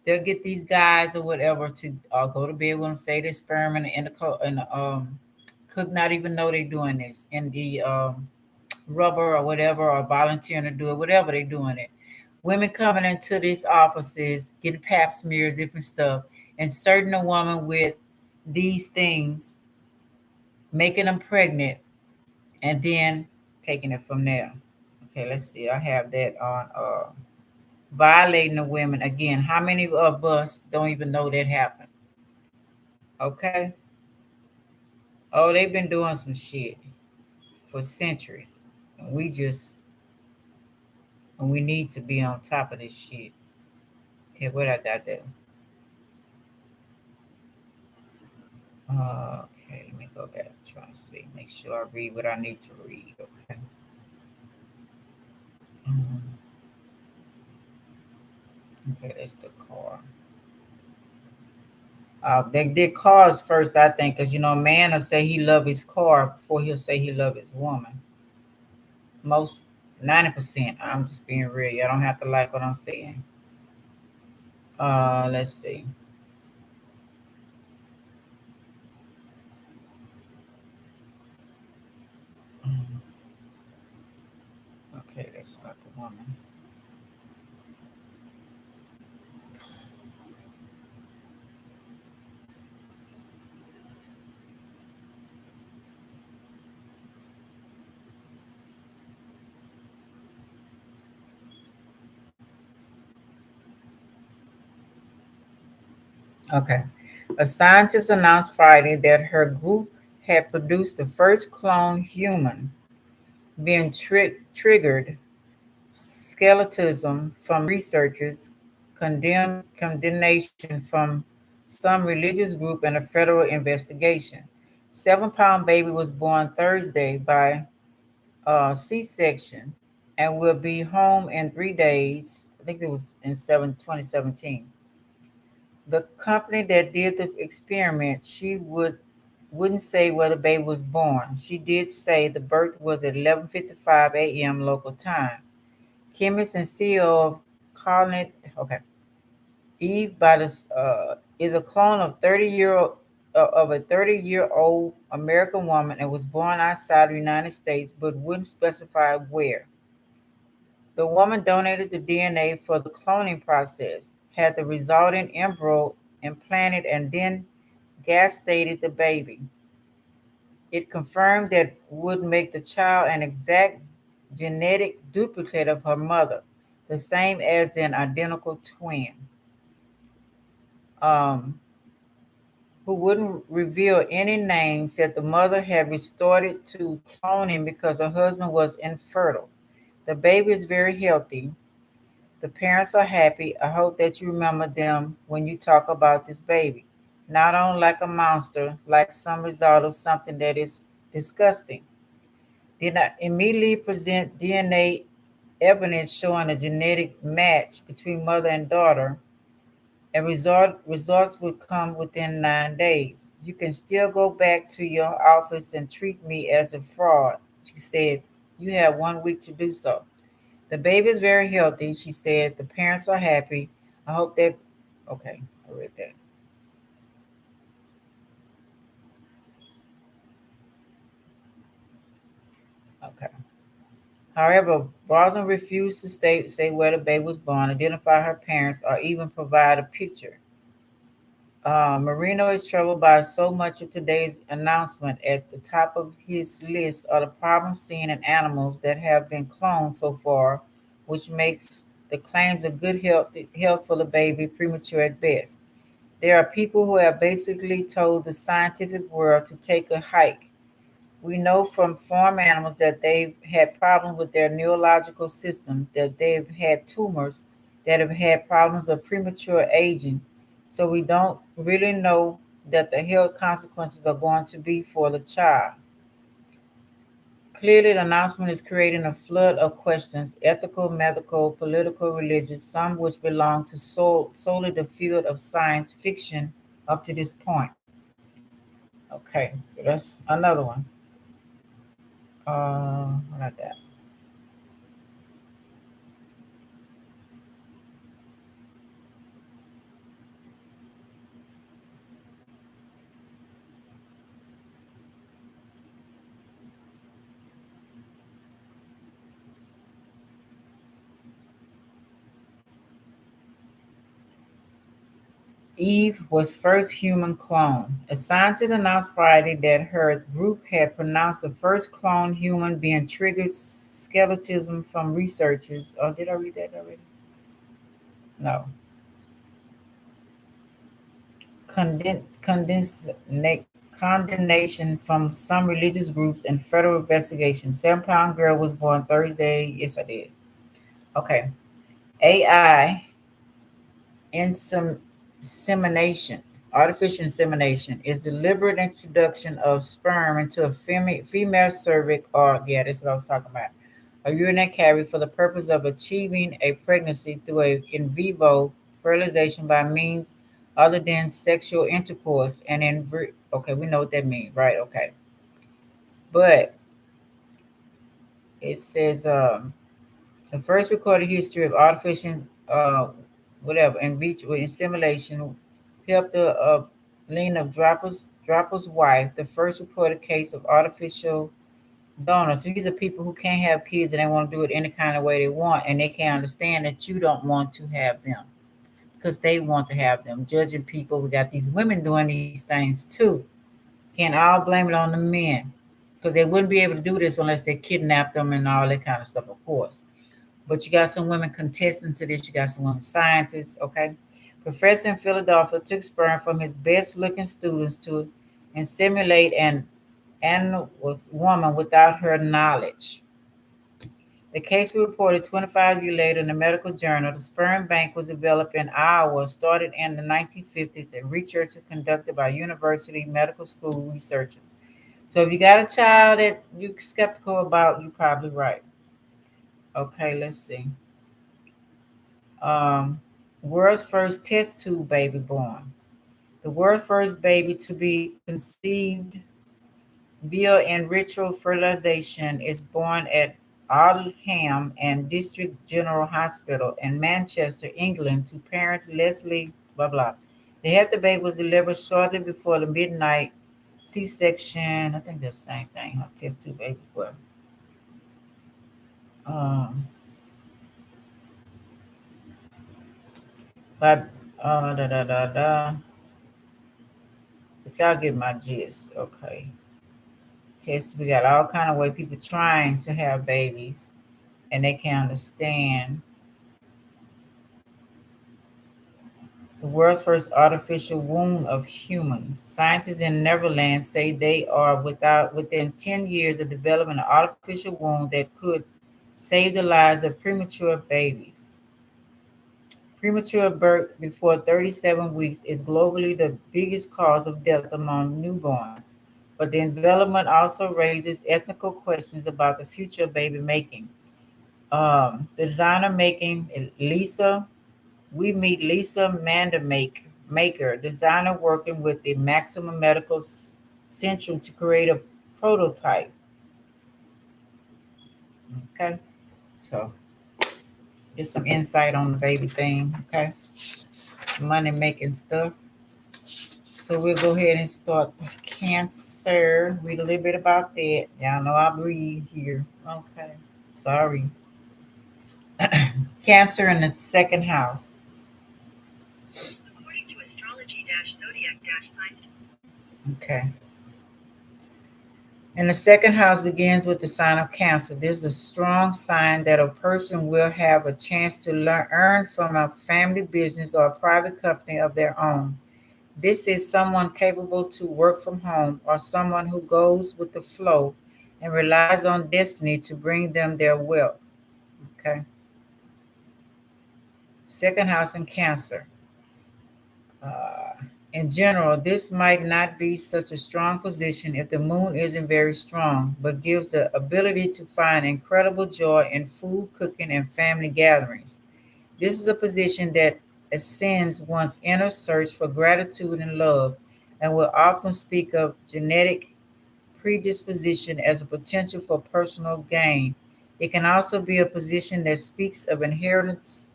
They'll get these guys or whatever to go to bed with them, say their sperm in the could not even know they're doing this in the rubber or whatever, or volunteering to do it, whatever they're doing it. Women coming into these offices, getting pap smears, different stuff, inserting a woman with these things, making them pregnant, and then taking it from there. Okay, let's see. I have that on violating the women again. How many of us don't even know that happened? Okay. Oh, they've been doing some shit for centuries, and we need to be on top of this shit. Okay, what I got there? Okay, let me go back. Try to see. Make sure I read what I need to read. Okay. Mhm. Okay, that's the car. They did cars first, I think, because a man will say he love his car before he'll say he love his woman. Most 90%. I'm just being real. You don't have to like what I'm saying. Let's see. Mhm. Okay, that's about the woman. Okay. A scientist announced Friday that her group had produced the first clone human being triggered skeletism from researchers, condemnation from some religious group, and a federal investigation. 7-pound baby was born Thursday by C-section and will be home in 3 days. I think it was in 2017. The company that did the experiment, she wouldn't say where the baby was born. She did say the birth was at 11:55 a.m. local time. Chemist and CEO of Carnet, okay, Eve by is a clone of 30-year-old American woman and was born outside the United States, but wouldn't specify where. The woman donated the DNA for the cloning process, had the resulting embryo implanted, and then gastated the baby. It confirmed that would make the child an exact genetic duplicate of her mother, the same as an identical twin. Um, who wouldn't reveal any names, said the mother had resorted to cloning because her husband was infertile. The baby is very healthy. The parents are happy. I hope that you remember them when you talk about this baby. Not on like a monster, like some result of something that is disgusting. did not immediately present DNA evidence showing a genetic match between mother and daughter, and results would come within 9 days. You can still go back to your office and treat me as a fraud, she said. You have 1 week to do so. The baby is very healthy, she said. The parents are happy. I hope that. Okay, I read that. Okay. However, Boston refused to say where the baby was born, identify her parents, or even provide a picture. Marino is troubled by so much of today's announcement. At the top of his list are the problems seen in animals that have been cloned so far, which makes the claims of good health for the baby premature at best. There are people who have basically told the scientific world to take a hike. We know from farm animals that they've had problems with their neurological system, that they've had tumors, that have had problems of premature aging. So we don't really know that the health consequences are going to be for the child. Clearly, the announcement is creating a flood of questions, ethical, medical, political, religious, some which belong to solely the field of science fiction up to this point. Okay, so that's another one. What I got? Eve was first human clone. A scientist announced Friday that her group had pronounced the first cloned human being triggered skeletism from researchers. Oh, did I read that already? No. Condemnation from some religious groups and federal investigation. 7-pound girl was born Thursday. Yes, I did. Okay. AI insemination, artificial insemination, is deliberate introduction of sperm into a female cervix, or yeah, that's what I was talking about, a urinary cavity for the purpose of achieving a pregnancy through a in vivo fertilization by means other than sexual intercourse and okay, we know what that means, right? Okay, but it says the first recorded history of artificial, whatever, in vitro insemination helped the Lena Draper's wife, the first reported case of artificial donors. So these are people who can't have kids and they want to do it any kind of way they want, and they can't understand that you don't want to have them because they want to have them. Judging people, we got these women doing these things too. Can't all blame it on the men because they wouldn't be able to do this unless they kidnapped them and all that kind of stuff, of course. But you got some women contesting to this. You got some women scientists, okay? Professor in Philadelphia took sperm from his best looking students to inseminate an animal woman without her knowledge. The case was reported 25 years later in the medical journal. The sperm bank was developed in Iowa, started in the 1950s, and research is conducted by university medical school researchers. So if you got a child that you're skeptical about, you're probably right. Okay, let's see. um, World's first test tube baby born. The world's first baby to be conceived via in vitro fertilization is born at Aldham and District General Hospital in Manchester, England, to parents Leslie blah blah. The healthy baby was delivered shortly before the midnight C-section. I think that's the same thing. Huh? Test tube baby. Well, um, but da da da da. But y'all get my gist, okay? Test. We got all kind of way people trying to have babies, and they can't understand. The world's first artificial womb of humans. Scientists in Netherlands say they are within 10 years of developing an artificial womb that could save the lives of premature babies. Premature birth before 37 weeks is globally the biggest cause of death among newborns. But the development also raises ethical questions about the future of baby making. Designer making Lisa, we meet Lisa Maker, designer working with the Maximum Medical Central to create a prototype. Okay, so just some insight on the baby thing. Okay, money making stuff. So we'll go ahead and start the Cancer. Read a little bit about that. Y'all know I breathe here. Okay, sorry. Cancer in the second house. According to astrology-zodiac-signs. Okay. And the second house begins with the sign of Cancer. This is a strong sign that a person will have a chance to earn from a family business or a private company of their own. This is someone capable to work from home or someone who goes with the flow and relies on destiny to bring them their wealth. Okay. Second house in Cancer. Uh, in general, this might not be such a strong position if the moon isn't very strong, but gives the ability to find incredible joy in food, cooking, and family gatherings. This is a position that ascends one's inner search for gratitude and love, and will often speak of genetic predisposition as a potential for personal gain. It can also be a position that speaks of inheritance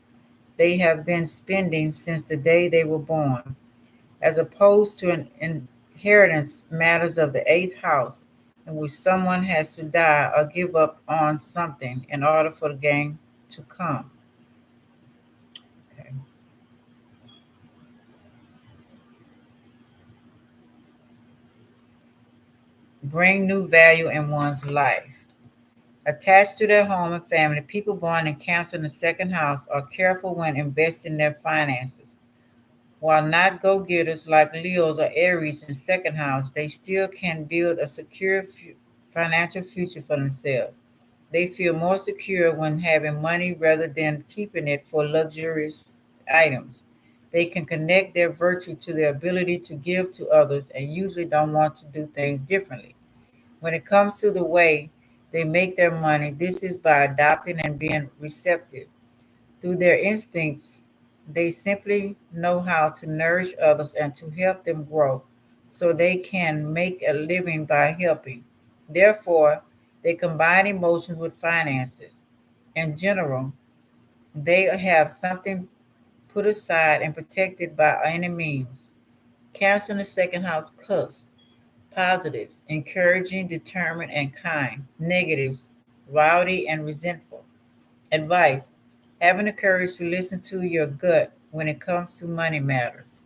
they have been spending since the day they were born, as opposed to an inheritance matters of the eighth house, in which someone has to die or give up on something in order for the gain to come. Okay. Bring new value in one's life. Attached to their home and family, people born in Cancer in the second house are careful when investing their finances. While not go getters like Leos or Aries in second house, they still can build a secure financial future for themselves. They feel more secure when having money rather than keeping it for luxurious items. They can connect their virtue to their ability to give to others and usually don't want to do things differently. When it comes to the way they make their money, this is by adopting and being receptive. Through their instincts, they simply know how to nourish others and to help them grow so they can make a living by helping. Therefore, they combine emotions with finances. In general, they have something put aside and protected by any means. Cancer in the second house cuss. Positives, encouraging, determined, and kind. Negatives, rowdy and resentful. Advice, having the courage to listen to your gut when it comes to money matters.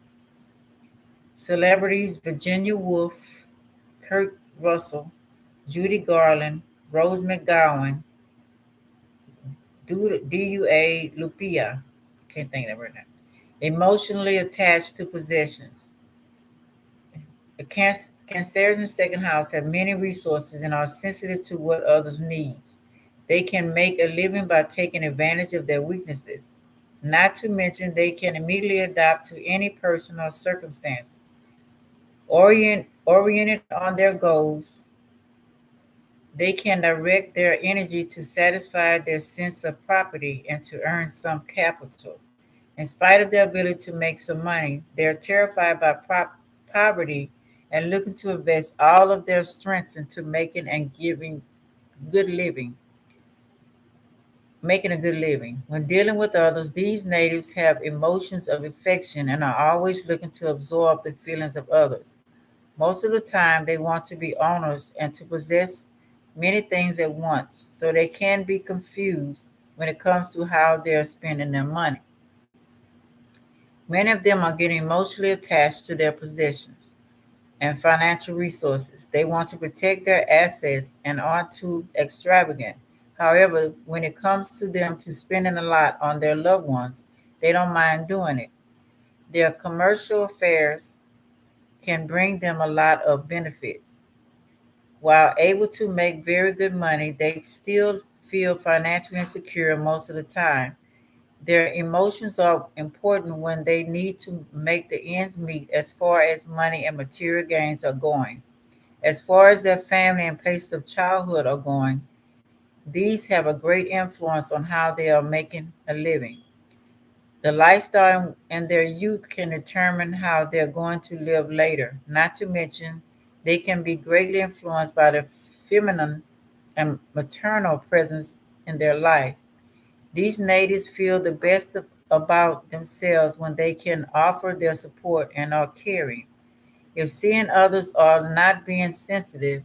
Celebrities, Virginia Woolf, Kurt Russell, Judy Garland, Rose McGowan, DUA Lupia, can't think of that right now. Emotionally attached to possessions. The Cancers in second house have many resources and are sensitive to what others need. They can make a living by taking advantage of their weaknesses. Not to mention, they can immediately adapt to any person or circumstances. Oriented on their goals, they can direct their energy to satisfy their sense of property and to earn some capital. In spite of their ability to make some money, they are terrified by poverty and looking to invest all of their strengths into good living, making a good living. When dealing with others, these natives have emotions of affection and are always looking to absorb the feelings of others. Most of the time, they want to be owners and to possess many things at once, so they can be confused when it comes to how they're spending their money. Many of them are getting emotionally attached to their possessions and financial resources. They want to protect their assets and aren't too extravagant. However, when it comes to them to spending a lot on their loved ones, they don't mind doing it. Their commercial affairs can bring them a lot of benefits. While able to make very good money, they still feel financially insecure most of the time. Their emotions are important when they need to make the ends meet as far as money and material gains are going. As far as their family and places of childhood are going, these have a great influence on how they are making a living. The lifestyle in their youth can determine how they're going to live later. Not to mention, they can be greatly influenced by the feminine and maternal presence in their life. These natives feel the best about themselves when they can offer their support and are caring. If seeing others are not being sensitive,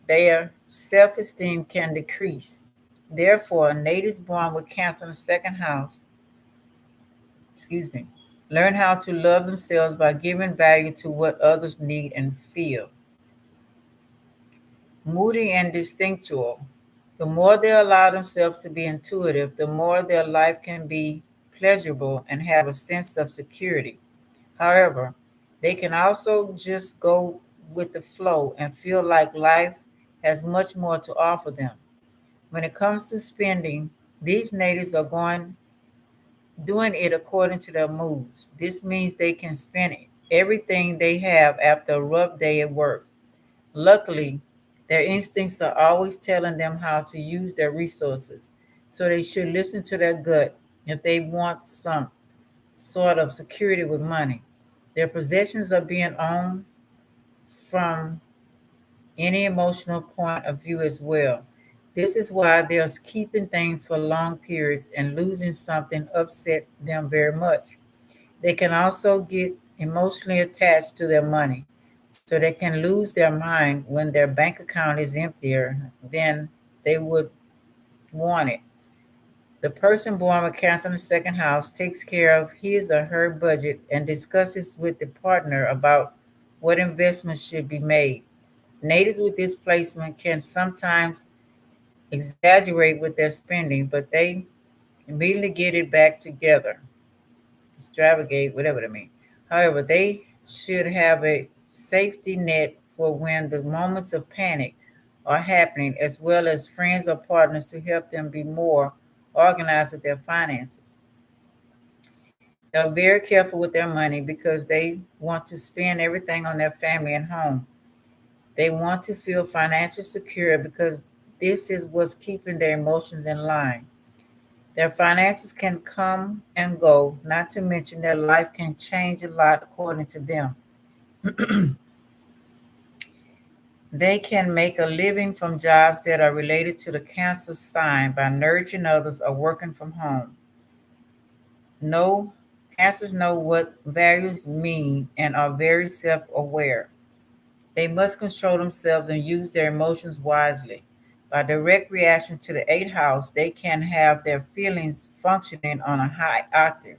their self esteem can decrease. Therefore, natives born with Cancer in the second house, excuse me, learn how to love themselves by giving value to what others need and feel. Moody and distinctual. The more they allow themselves to be intuitive, the more their life can be pleasurable and have a sense of security. However, they can also just go with the flow and feel like life has much more to offer them. When it comes to spending, these natives are going doing it according to their moods. This means they can spend everything they have after a rough day at work. Luckily, their instincts are always telling them how to use their resources, so they should listen to their gut if they want some sort of security with money. Their possessions are being owned from any emotional point of view as well. This is why they're keeping things for long periods and losing something upset them very much. They can also get emotionally attached to their money, so they can lose their mind when their bank account is emptier than they would want it. The person born with Cancer in the second house takes care of his or her budget and discusses with the partner about what investments should be made. Natives with this placement can sometimes exaggerate with their spending, but they immediately get it back together, extravagate, whatever they mean. However, they should have a safety net for when the moments of panic are happening, as well as friends or partners to help them be more organized with their finances. They are very careful with their money because they want to spend everything on their family and home. They want to feel financially secure because this is what's keeping their emotions in line. Their finances can come and go, not to mention their life can change a lot according to them. They can make a living from jobs that are related to the Cancer sign by nurturing others or working from home. No, Cancers know what values mean and are very self aware. They must control themselves and use their emotions wisely. By direct reaction to the eighth house, they can have their feelings functioning on a high octave.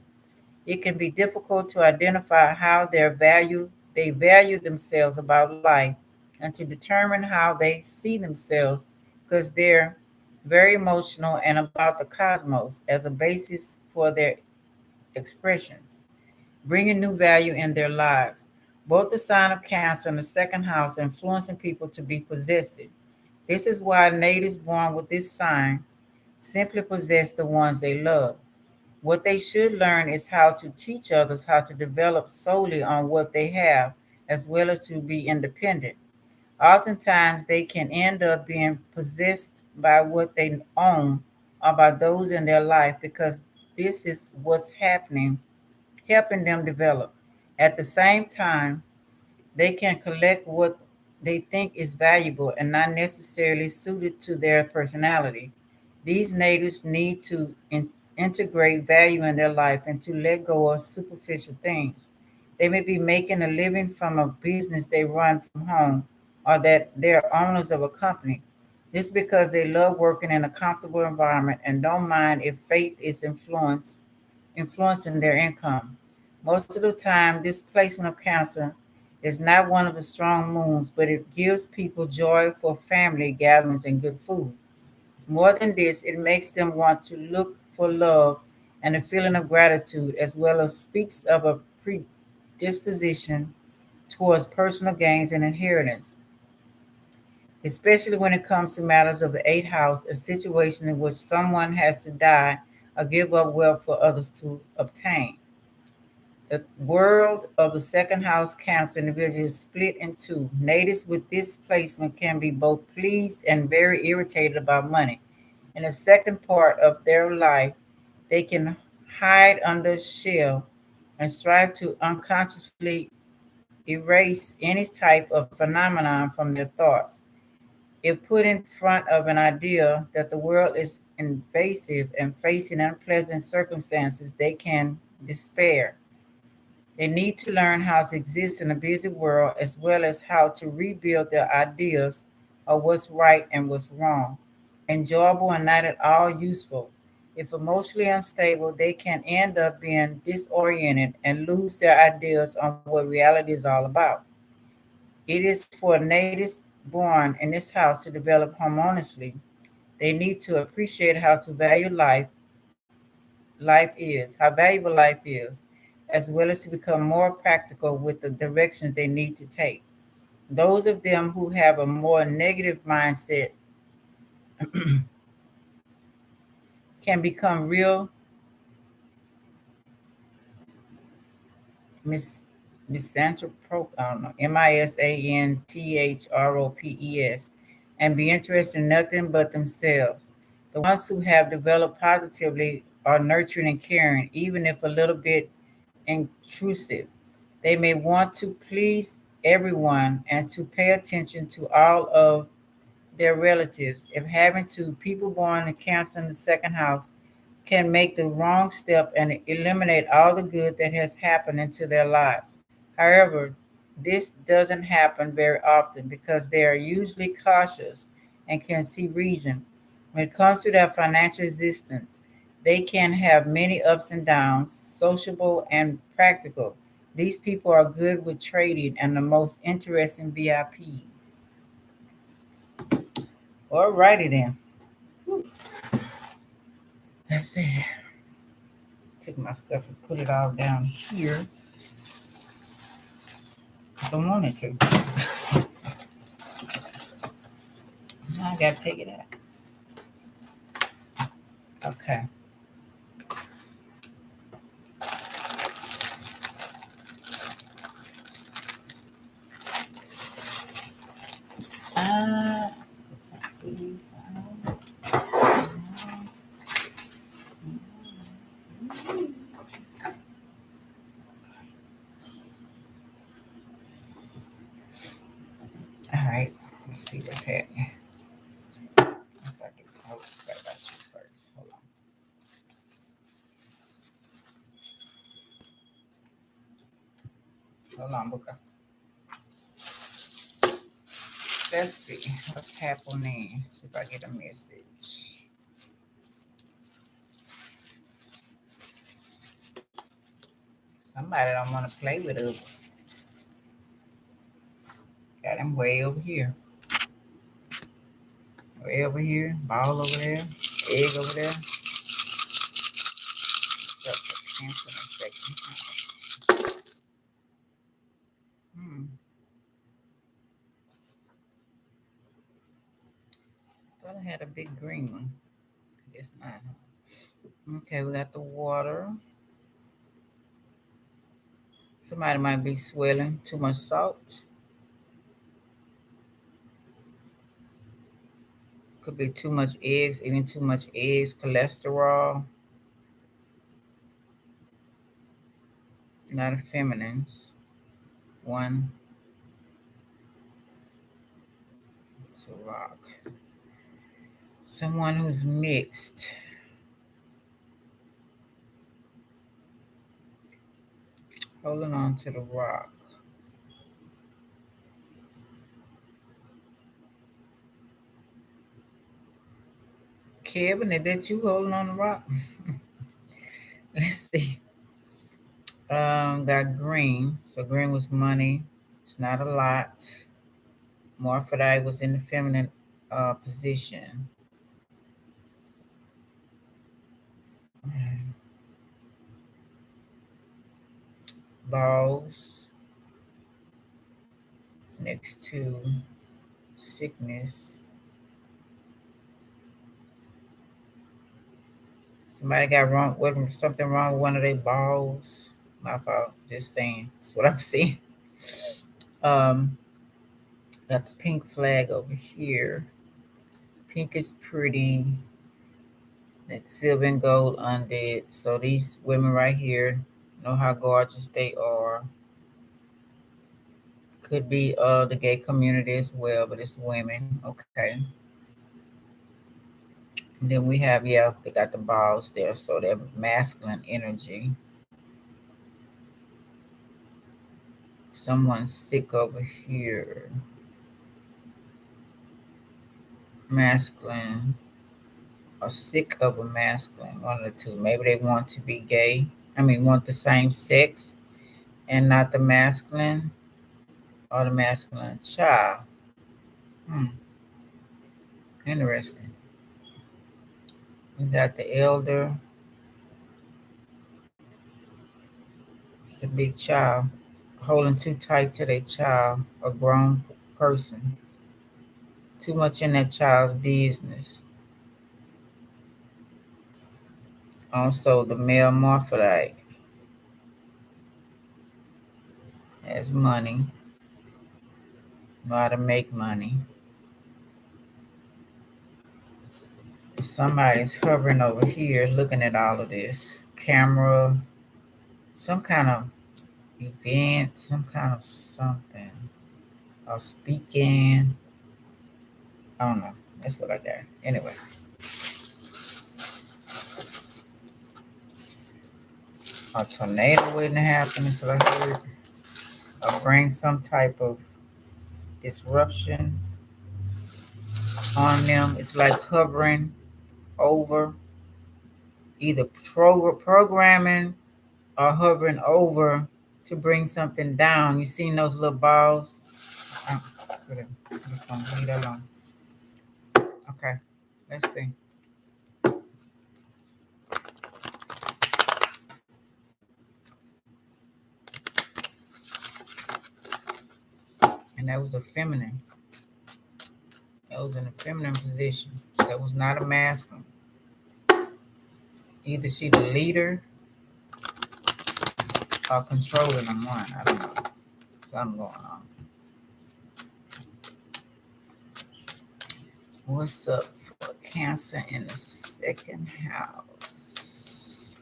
It can be difficult to identify how they value themselves about life and to determine how they see themselves because they're very emotional and about the cosmos as a basis for their expressions, bringing new value in their lives. Both the sign of Cancer and the second house are influencing people to be possessive. This is why natives born with this sign simply possess the ones they love. What they should learn is how to teach others how to develop solely on what they have, as well as to be independent. Oftentimes, they can end up being possessed by what they own or by those in their life because this is what's happening, helping them develop. At the same time, they can collect what they think is valuable and not necessarily suited to their personality. These natives need to integrate value in their life and to let go of superficial things. They may be making a living from a business they run from home or that they're owners of a company. This because they love working in a comfortable environment and don't mind if fate is influencing their income. Most of the time, this placement of Cancer is not one of the strong moons, but it gives people joy for family gatherings and good food. More than this, it makes them want to look for love and a feeling of gratitude, as well as speaks of a predisposition towards personal gains and inheritance, especially when it comes to matters of the eighth house, a situation in which someone has to die or give up wealth for others to obtain. The world of the second house Cancer individual is split in two. Natives with this placement can be both pleased and very irritated about money. In the second part of their life, they can hide under a shell and strive to unconsciously erase any type of phenomenon from their thoughts. If put in front of an idea that the world is invasive and facing unpleasant circumstances, they can despair. They need to learn how to exist in a busy world as well as how to rebuild their ideas of what's right and what's wrong. Enjoyable and not at all useful. If emotionally unstable, they can end up being disoriented and lose their ideas on what reality is all about. It is for natives born in this house to develop harmoniously. They need to appreciate how to value how valuable life is, as well as to become more practical with the directions they need to take. Those of them who have a more negative mindset can become real mis misanthropes, I don't know, Misanthropes, and be interested in nothing but themselves. The ones who have developed positively are nurturing and caring, even if a little bit intrusive. They may want to please everyone and to pay attention to all of their relatives. If having to people born in Cancer in the second house can make the wrong step and eliminate all the good that has happened into their lives. However, this doesn't happen very often because they are usually cautious and can see reason. When it comes to their financial existence, they can have many ups and downs, sociable and practical. These people are good with trading and the most interesting VIPs. Alrighty then. Let's see. Took my stuff and put it all down here because I wanted to. Now I gotta take it out. Okay. Uh, all right. Let's see what's happening. One second. Oh, forgot about you first. Hold on. Hold on, Booker. Let's see what's happening. See if I get a message. Somebody don't want to play with us. Got him way over here. Way over here. Ball over there. Egg over there. Cancel in a second. Thought I had a big green one. Guess not. Okay, we got the water. Somebody might be swelling. Too much salt. Could be too much eggs, eating too much eggs, cholesterol. Not a feminines. One to rock. Someone who's mixed. Holding on to the rock. Kevin, is that you holding on the rock? Let's see. Got green. So green was money. It's not a lot. Morphodite was in the feminine position. Balls next to sickness. Somebody got wrong with something wrong with one of their balls. My fault. Just saying. That's what I'm seeing. Um, got the pink flag over here. Pink is pretty. It's silver and gold undead. So these women right here know how gorgeous they are. Could be the gay community as well, but it's women. Okay. And then we have, yeah, they got the balls there, so they're masculine energy. Someone's sick over here. Masculine. Or sick of a masculine, one of the two. Maybe they want to be gay. Want the same sex and not the masculine or the masculine child. Hmm, interesting. We got the elder. It's a big child holding too tight to their child, a grown person. Too much in that child's business. Also, the male morphodite has money, know how to make money. Somebody's hovering over here looking at all of this. Camera, some kind of event, some kind of something. Or speaking. I don't know. That's what I got. Anyway. A tornado wouldn't happen, so I heard. Or bring some type of disruption on them. It's like hovering over, either programming or hovering over to bring something down. You seen those little balls? Oh, I'm just gonna leave that alone. Okay, let's see. And that was a feminine. That was in a feminine position. That was not a masculine. Either she the leader or controlling them one. I don't know. Something going on. What's up for Cancer in the second house?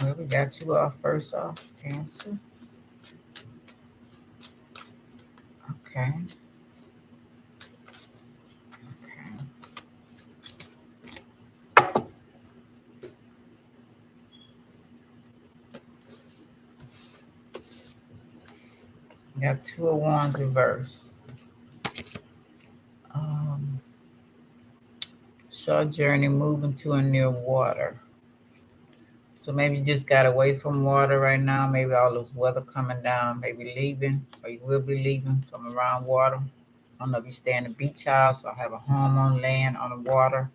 Well, we got you off first off, Cancer. Okay. We got Two of Wands reversed. Short journey moving to and near water. So maybe you just got away from water right now. Maybe all this weather coming down. Maybe leaving, or you will be leaving from around water. I don't know if you stay in a beach house or have a home on land on the water.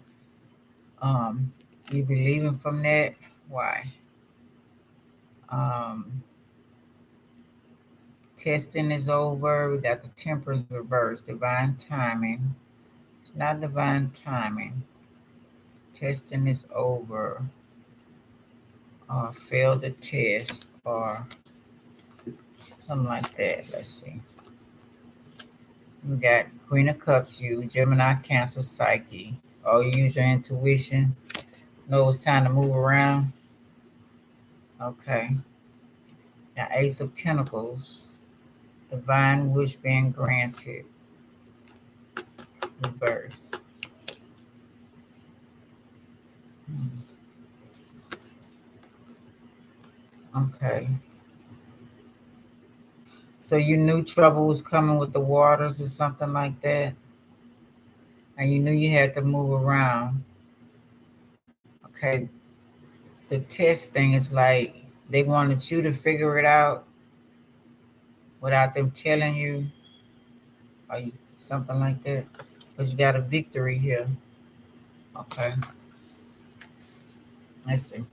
You be leaving from that. Why? Testing is over. We got the Temperance reversed. Divine timing. It's not divine timing. Testing is over. Or failed the test. Or something like that. Let's see. We got Queen of Cups, you, Gemini, Cancer, Psyche. Oh, you use your intuition. Know it's time to move around. Okay. Now, Ace of Pentacles. Divine wish being granted. Reverse. Okay. So you knew trouble was coming with the waters or something like that? And you knew you had to move around. Okay. The test thing is like they wanted you to figure it out without them telling you, or something like that. Because you got a victory here. Okay. Let's see.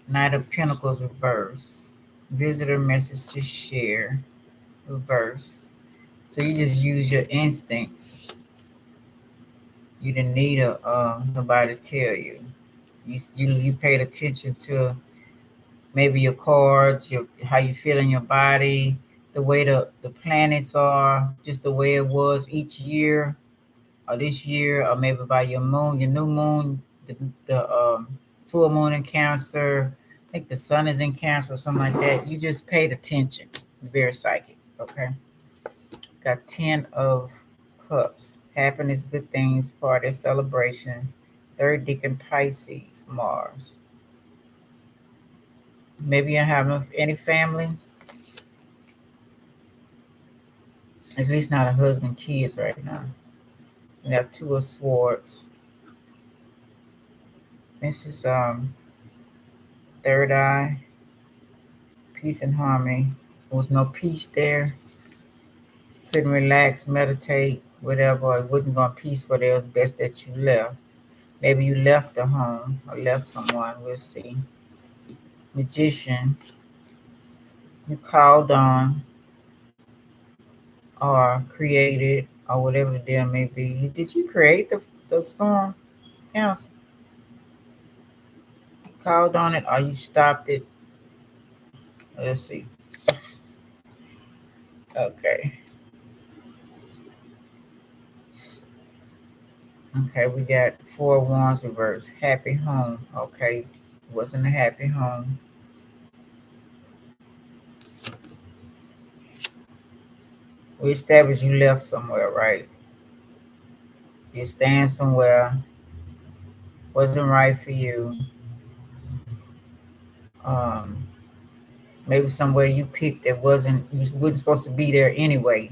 Knight of Pentacles reverse. Visitor message to share. Reverse. So you just use your instincts. You didn't need nobody to tell you. You paid attention to maybe your cards, your how you feel in your body, the way the planets are, just the way it was each year or this year, or maybe by your moon, your new moon, the full moon in Cancer. I think the sun is in Cancer or something like that. You just paid attention. Very psychic. Okay. Got 10 of Cups. Happiness, good things, party, celebration. Third deacon Pisces, Mars. Maybe you don't have any family, at least not a husband, kids right now. We got 2 of Swords. This is third eye, peace and harmony. There was no peace there. Couldn't relax, meditate, whatever. It wasn't going peaceful there. It was best that you left. Maybe you left the home or left someone. We'll see. Magician, you called on or created or whatever the deal may be. Did you create the storm? Yes. You called on it or you stopped it? Let's see. Okay. Okay, we got 4 of Wands reverse. Happy home. Okay. Wasn't a happy home. We established you left somewhere, right? You stand somewhere, wasn't right for you. Um, Maybe somewhere you picked that you wasn't supposed to be there anyway.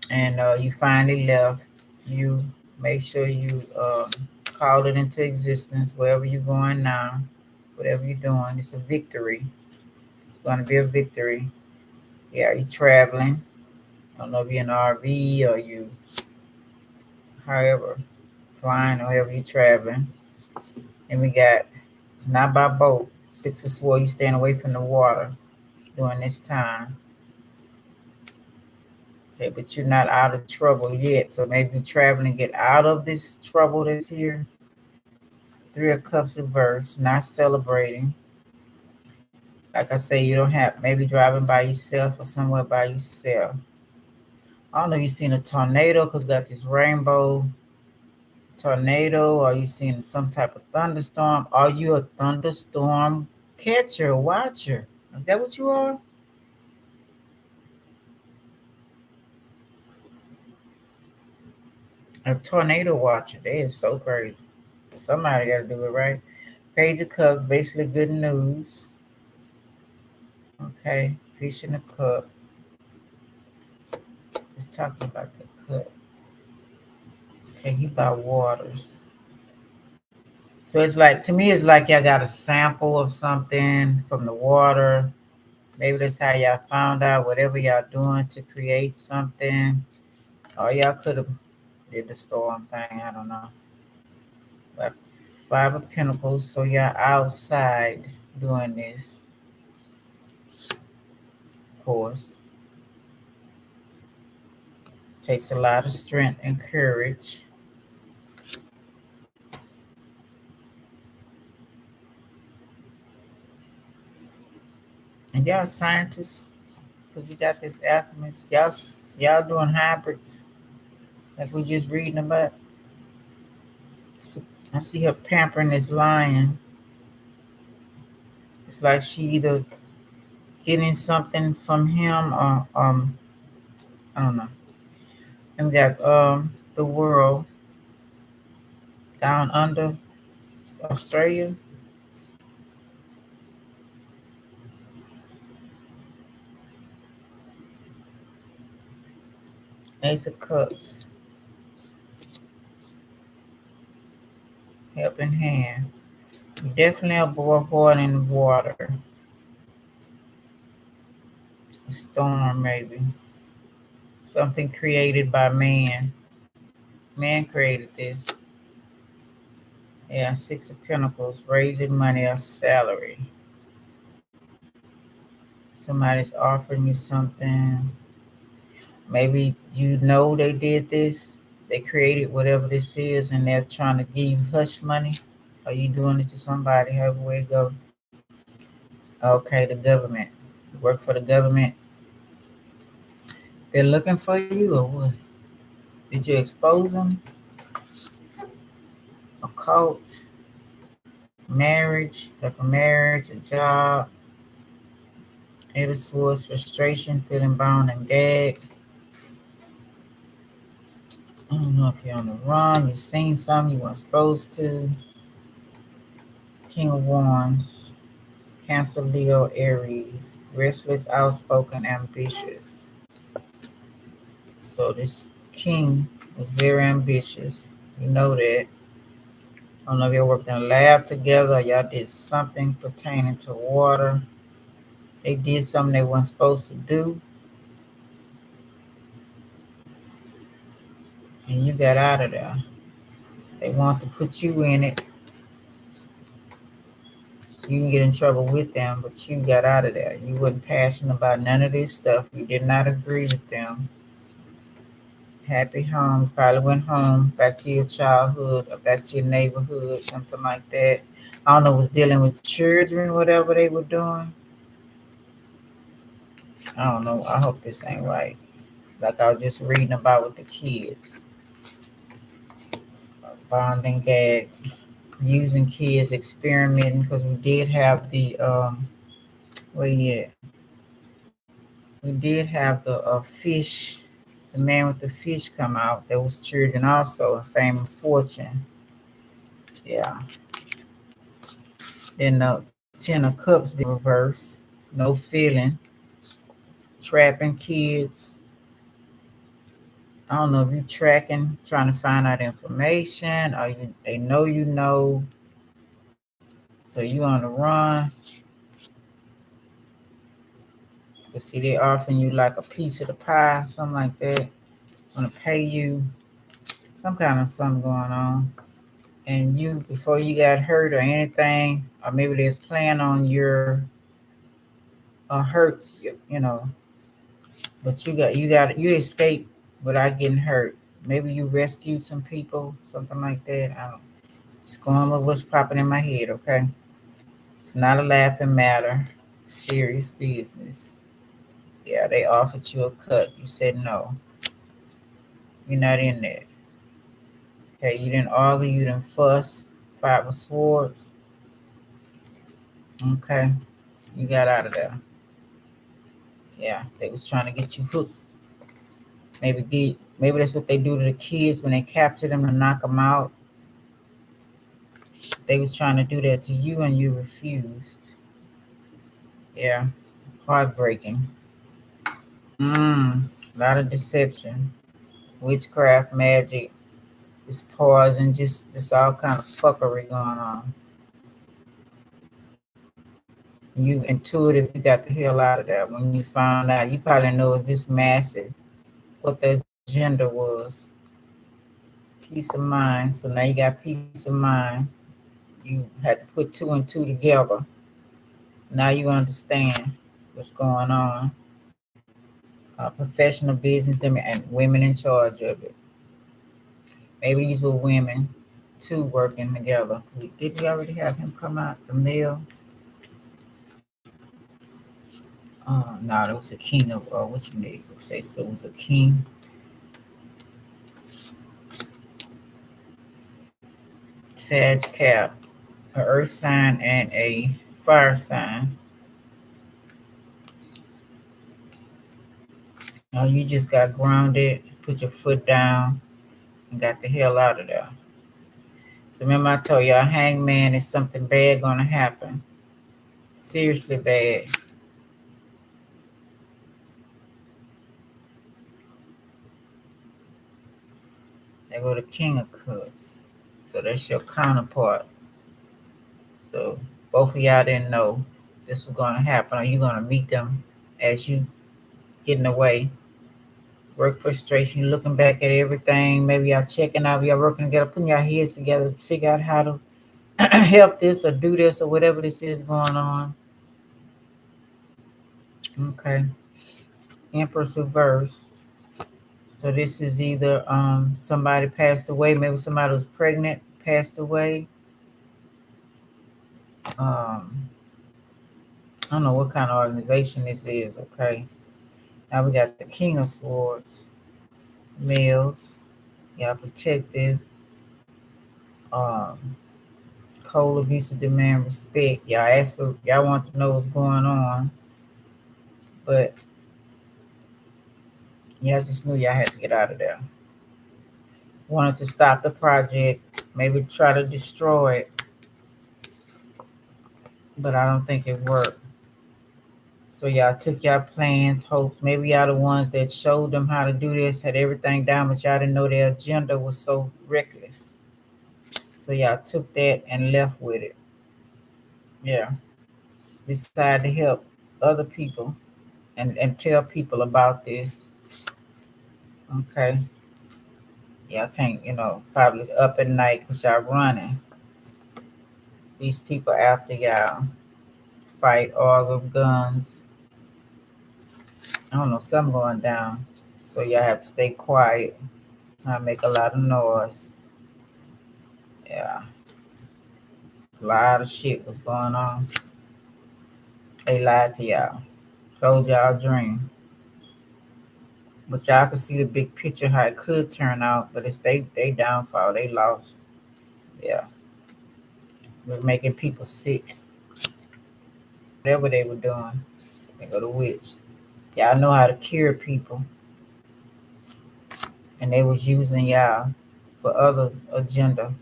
And you finally left. You make sure you called it into existence wherever you're going now, whatever you're doing. It's a victory. It's going to be a victory. Yeah, you're traveling. I don't know if you're in an RV or you, however, flying or however you're traveling. And we got, it's not by boat. 6 of Swords, you staying away from the water during this time. Okay, but you're not out of trouble yet. So maybe you're traveling to get out of this trouble that's here. 3 of Cups reverse, not celebrating. Like I say, you don't have, maybe driving by yourself or somewhere by yourself. I don't know if you've seen a tornado because we got this rainbow tornado, or you seen some type of thunderstorm. Are you a thunderstorm catcher, watcher? Is that what you are? A tornado watcher. That is so crazy. Somebody got to do it right. Page of Cups, basically good news. Okay, Fish in the Cup. Just talking about the cup. Okay, he bought waters. So it's like, to me, it's like y'all got a sample of something from the water. Maybe that's how y'all found out whatever y'all doing to create something. Or y'all could have did the storm thing. I don't know. But 5 of Pentacles. So y'all outside doing this, of course. Takes a lot of strength and courage. And y'all scientists, because we got this alchemist. Y'all doing hybrids, like we just reading about. So I see her pampering this lion. It's like she either getting something from him or I don't know. And we got the world down under Australia. Ace of Cups, helping hand. Definitely avoiding water. A storm maybe. Something created by man. Man created this. Yeah, 6 of Pentacles, raising money or salary. Somebody's offering you something. Maybe you know they did this. They created whatever this is, and they're trying to give you hush money. Are you doing it to somebody? However way it go. Okay, the government. You work for the government. They're looking for you, or what? Did you expose them? A cult, marriage, like a marriage, a job, eight of swords, frustration, feeling bound and gagged. I don't know if you're on the run, you've seen something you weren't supposed to. King of Wands, Cancer, Leo, Aries, restless, outspoken, ambitious. So this king was very ambitious. You know that. I don't know if y'all worked in a lab together, or y'all did something pertaining to water. They did something they weren't supposed to do, and you got out of there. They want to put you in it. You can get in trouble with them, but you got out of there. You wasn't passionate about none of this stuff. You did not agree with them. Happy home. Probably went home, back to your childhood or back to your neighborhood, something like that. I don't know, was dealing with children, whatever they were doing. I don't know. I hope this ain't right. Like I was just reading about with the kids. Bonding gag, using kids, experimenting, because we did have the where you at? We did have the fish, the man with the fish come out. There was children also, fame and fortune. Yeah. Then the Ten of Cups be reversed. No feeling. Trapping kids. I don't know if you tracking, trying to find out information, or they know you know. So you on the run. You see they offering you like a piece of the pie, something like that. Want to pay you some kind of something going on. And you, before you got hurt or anything, or maybe there's plan on your hurts, you know, but you escaped without getting hurt. Maybe you rescued some people, something like that. I don't. Just going with what's popping in my head, okay? It's not a laughing matter. Serious business. Yeah, they offered you a cut. You said no. You're not in there. Okay, you didn't argue, you didn't fuss, fight with swords. Okay, you got out of there. Yeah, they was trying to get you hooked. Maybe that's what they do to the kids when they capture them and knock them out. They was trying to do that to you and you refused. Yeah, heartbreaking. A lot of deception, witchcraft, magic, this poison, just all kind of fuckery going on. You intuitive, you got the hell out of there. When you found out, you probably know it's this massive, what the agenda was. Peace of mind. So now you got peace of mind. You had to put two and two together. Now you understand what's going on. Professional business, them and women in charge of it. Maybe these were women, two working together. Did we already have him come out, the male? No, there was a king of, what you need to say, so it was a king. Sag Cap, an earth sign and a fire sign. You just got grounded, put your foot down, and got the hell out of there. So remember I told y'all hangman is something bad gonna happen. Seriously bad. They go to King of Cups. So that's your counterpart. So both of y'all didn't know this was gonna happen. Are you gonna meet them as you getting away? Work frustration, you looking back at everything. Maybe y'all checking out, y'all working together, putting your heads together to figure out how to help this or do this or whatever this is going on. Okay. Empress reverse. So this is either somebody passed away, maybe somebody was pregnant, passed away. I don't know what kind of organization this is, okay? Now we got the King of Swords, males, y'all protective, um, cold, abusive, demand respect. Y'all ask for, y'all want to know what's going on, but y'all just knew y'all had to get out of there. Wanted to stop the project, maybe try to destroy it, but I don't think it worked. So y'all took y'all plans, hopes. Maybe y'all the ones that showed them how to do this, had everything down, but y'all didn't know their agenda was so reckless. So y'all took that and left with it. Yeah. Decided to help other people and tell people about this. Okay. Y'all can't, probably up at night because y'all running. These people after y'all fight, argue, guns. I don't know, something going down. So y'all have to stay quiet, not make a lot of noise. Yeah. A lot of shit was going on. They lied to y'all. Told y'all a dream. But y'all can see the big picture how it could turn out, but it's they downfall. They lost. Yeah. We're making people sick. Whatever they were doing. They go to witch. Y'all know how to cure people. And they was using y'all for other agenda.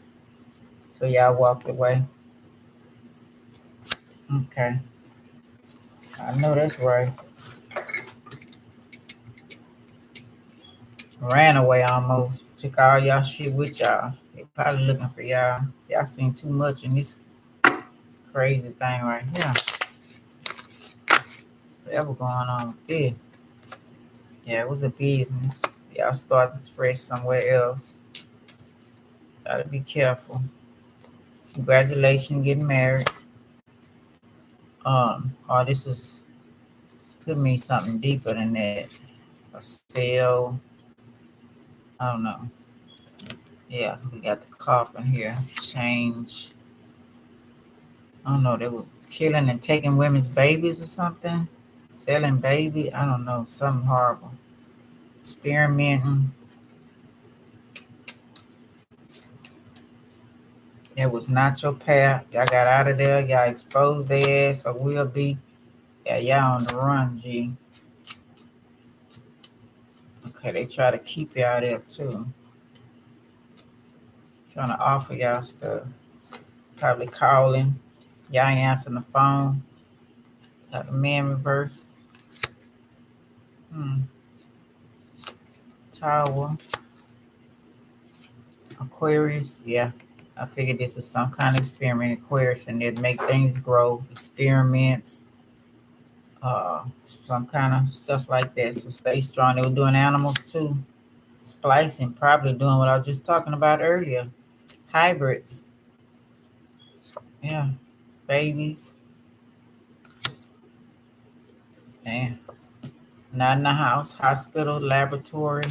So y'all walked away. Okay. I know that's right. Ran away almost. Took all y'all shit with y'all. They probably looking for y'all. Y'all seen too much in this crazy thing right here. Whatever going on with this. Yeah, it was a business. So y'all starting fresh somewhere else. Gotta be careful. Congratulations, getting married. Oh, this is could mean something deeper than that. A sale. I don't know. Yeah, we got the coffin here. Change. I don't know. They were killing and taking women's babies or something. Selling baby. I don't know. Something horrible. Experimenting. It was not your path. Y'all got out of there. Y'all exposed their ass. So we'll be. Yeah, y'all on the run, G. Okay, they try to keep y'all there too. Trying to offer y'all stuff. Probably calling. Y'all ain't answering the phone. Got the man reverse. Tower. Aquarius. Yeah. I figured this was some kind of experiment. Aquarius, and they'd make things grow. Experiments. Some kind of stuff like that. So stay strong. They were doing animals too. Splicing. Probably doing what I was just talking about earlier. Hybrids. Yeah. Babies. Man. Not in the house, hospital, laboratory.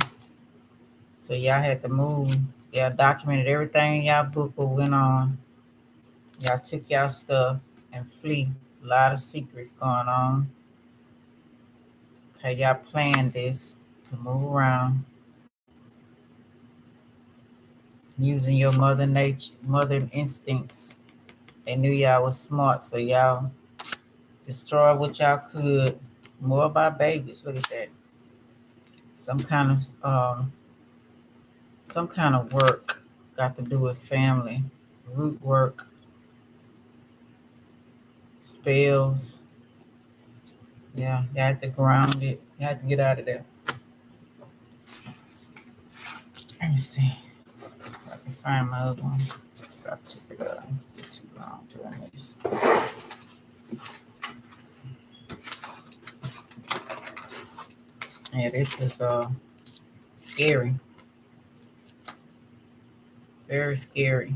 So y'all had to move. Y'all documented everything in y'all book what went on. Y'all took y'all stuff and flee. A lot of secrets going on. Okay, y'all planned this to move around. Using your mother nature, mother instincts. They knew y'all was smart, so y'all destroyed what y'all could. More about babies. Look at that. Some kind of work got to do with family, root work, spells. Yeah, you had to ground it. You had to get out of there. Let me see. If I can find my other ones. So I took it up. Too long doing this. Yeah, this is scary. Very scary.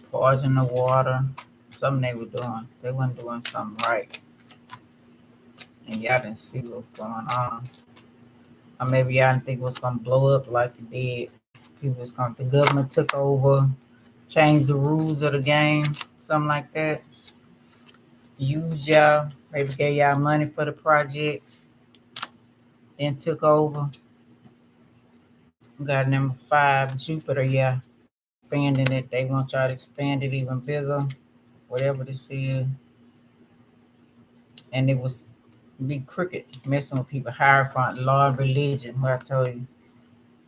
Poison the water. Something they were doing. They weren't doing something right. and y'all didn't see what's going on. Or maybe y'all didn't think it was gonna blow up like it did. People was going the government took over, changed the rules of the game, something like that. Used y'all, maybe gave y'all money for the project, then took over. We got number 5, Jupiter, yeah, expanding it. They want y'all to expand it even bigger, whatever this is. And it was be crooked, messing with people, hierophant, law, of religion. What I told you.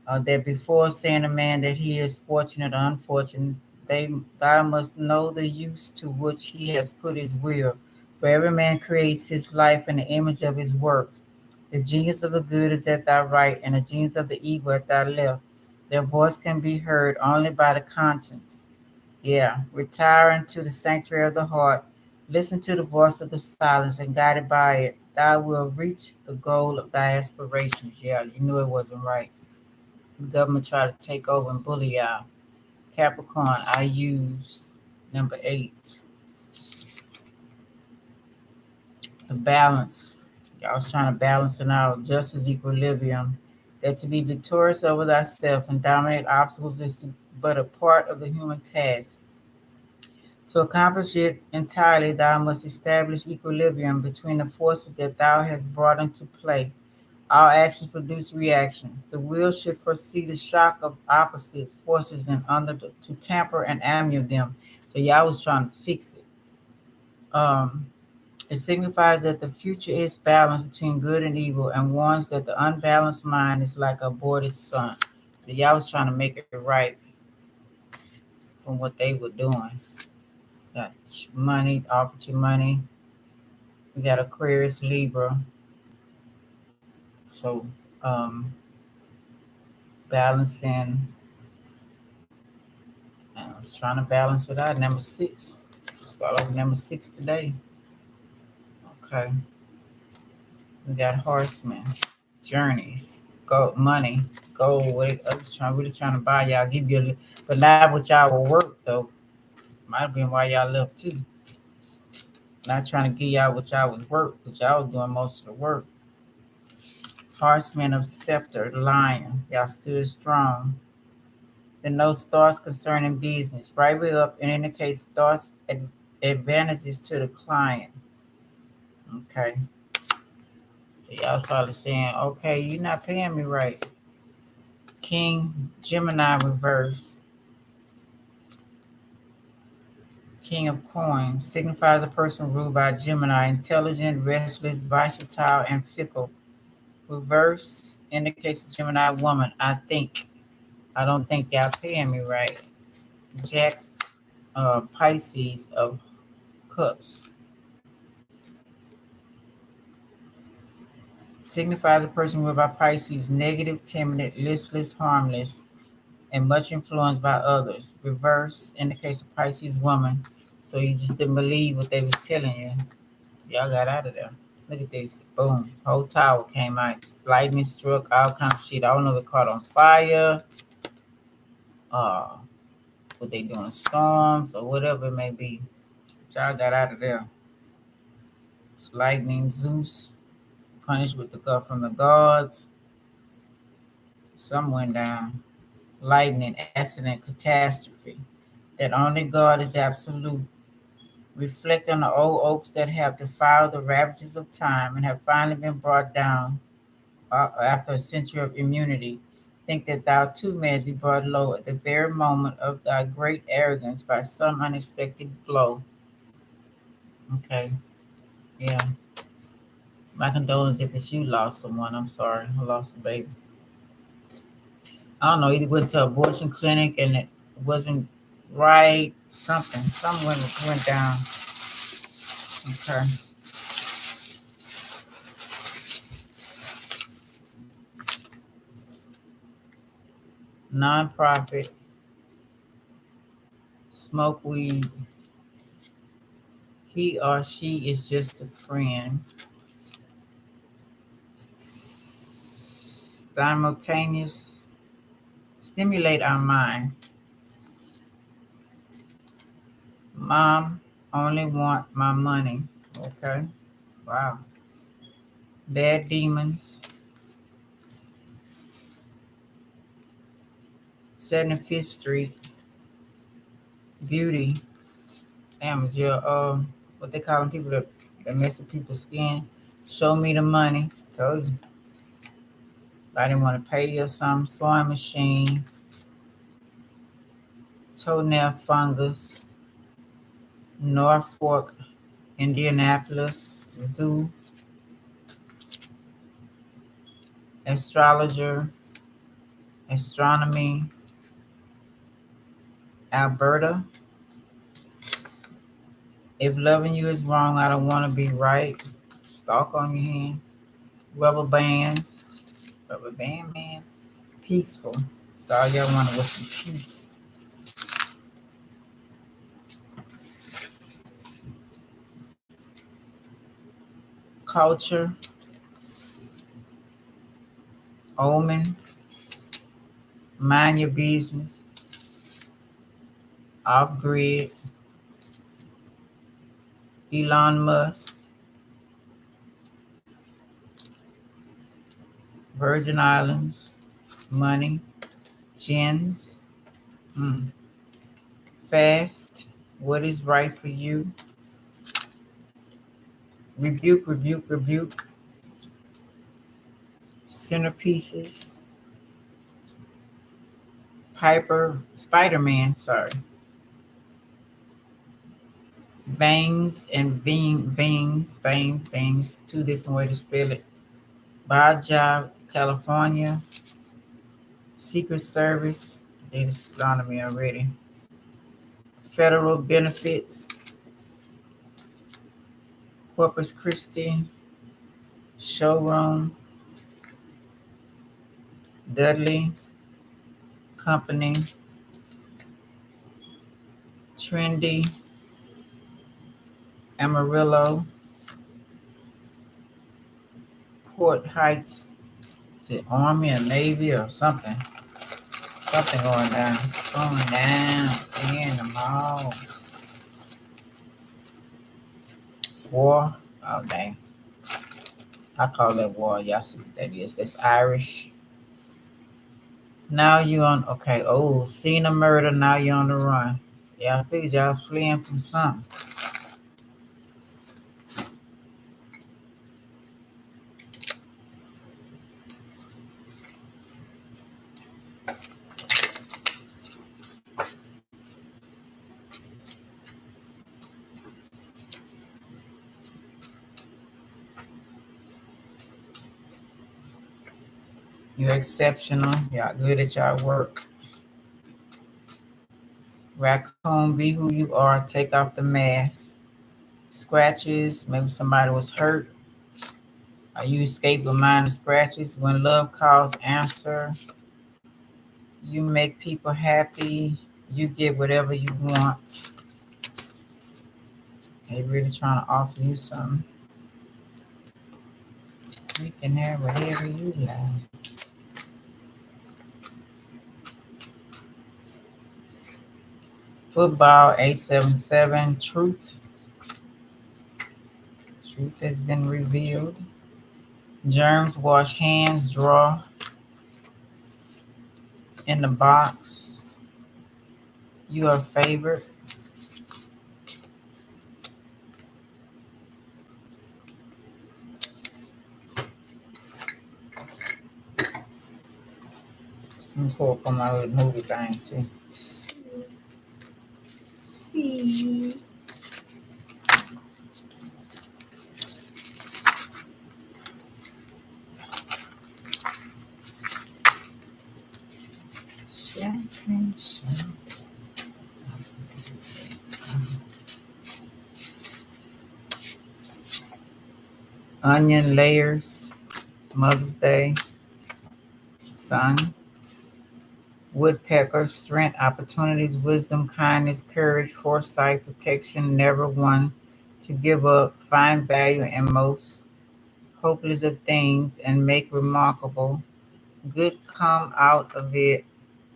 That before saying a man that he is fortunate or unfortunate, thou must know the use to which he has put his will. For every man creates his life in the image of his works. The genius of the good is at thy right, and the genius of the evil at thy left. Their voice can be heard only by the conscience. Yeah, retire into the sanctuary of the heart. Listen to the voice of the silence, and guided by it, thou wilt reach the goal of thy aspirations. Yeah, you knew it wasn't right. The government try to take over and bully y'all. Capricorn, I use number 8, the balance. Y'all was trying to balance it out, justice, equilibrium. That to be victorious over thyself and dominate obstacles is but a part of the human task. To accomplish it entirely, thou must establish equilibrium between the forces that thou hast brought into play. All actions produce reactions. The will should foresee the shock of opposite forces and to tamper and amuse them. So y'all was trying to fix it. Um, it signifies that the future is balanced between good and evil and warns that the unbalanced mind is like a aborted sun. So y'all was trying to make it right from what they were doing. Got money, offered you money. We got Aquarius, Libra. So balancing. I was trying to balance it out. Number 6. Start over number 6 today. Okay. We got horsemen, journeys, gold, money, gold. I was really trying to buy y'all, give you but not with y'all will work though. Might have been why y'all left too. Not trying to give y'all what y'all was work, because y'all was doing most of the work. Horsemen of scepter, lion. Y'all stood strong. The note starts concerning business. Right way up and indicates thoughts advantages to the client. Okay. So y'all probably saying, okay, you're not paying me right. King Gemini reverse. King of coins signifies a person ruled by Gemini, intelligent, restless, versatile, and fickle. Reverse indicates a Gemini woman. I think. I don't think y'all paying me right. Jack Pisces of cups signifies a person ruled by Pisces, negative, timid, listless, harmless, and much influenced by others. Reverse indicates a Pisces woman. So you just didn't believe what they was telling you. Y'all got out of there. Look at this. Boom. Whole tower came out. Lightning struck, all kinds of shit. I don't know if it caught on fire. Uh what they doing, storms or whatever it may be. But y'all got out of there. It's lightning, Zeus, punished with the god from the gods. Some went down. Lightning, accident, catastrophe. That only God is absolute. Reflect on the old oaks that have defied the ravages of time and have finally been brought down after a century of immunity. Think that thou too mayest be brought low at the very moment of thy great arrogance by some unexpected blow. Okay, yeah. My condolences if it's you lost someone. I'm sorry, I lost a baby. I don't know, either went to an abortion clinic and it wasn't right, something went down. Okay. Non-profit, smoke weed. He or she is just a friend. Simultaneous, stimulate our mind. Mom only want my money. Okay. Wow. Bad Demons, 75th Street, Beauty. Damn, your what they call them, people that mess with people's skin. Show Me the Money. Told you. I didn't want to pay you or something. Sewing Machine, Toenail Fungus, Norfolk, Indianapolis, Zoo, Astrologer, Astronomy, Alberta. If loving you is wrong, I don't want to be right. Stalk on your hands. Rubber bands. Rubber band man. Peaceful. So all y'all wanted was some peace. Culture. Omen. Mind your business. Off grid. Elon Musk. Virgin Islands. Money. Gens. Fast. What is right for you? Rebuke, rebuke, rebuke. Centerpieces. Piper. Spider-Man, sorry. Veins and veins. Two different ways to spell it. Baja, California. Secret Service. They just on me already. Federal benefits. Corpus Christi. Showroom. Dudley Company. Trendy. Amarillo. Port Heights. Is it Army or Navy or something? Something going down. Going down in the mall. War. Oh, dang. I call that war. Y'all see what that is. That's Irish. Now you on, okay. Oh, seen a murder. Now you're on the run. Yeah, I figured y'all fleeing from something. You're exceptional. Y'all good at y'all work. Raccoon, be who you are. Take off the mask. Scratches. Maybe somebody was hurt. You escape with minor scratches. When love calls, answer. You make people happy. You get whatever you want. They really trying to offer you something. You can have whatever you like. Football 877. Truth. Truth has been revealed. Germs wash hands. Draw in the box. You are favored. I'm pull from my little movie thing too. See. Champagne. Onion layers. Mother's Day. Sun. Woodpecker. Strength, opportunities, wisdom, kindness, courage, foresight, protection, never one to give up, find value in most hopeless of things, and make remarkable. Good come out of it.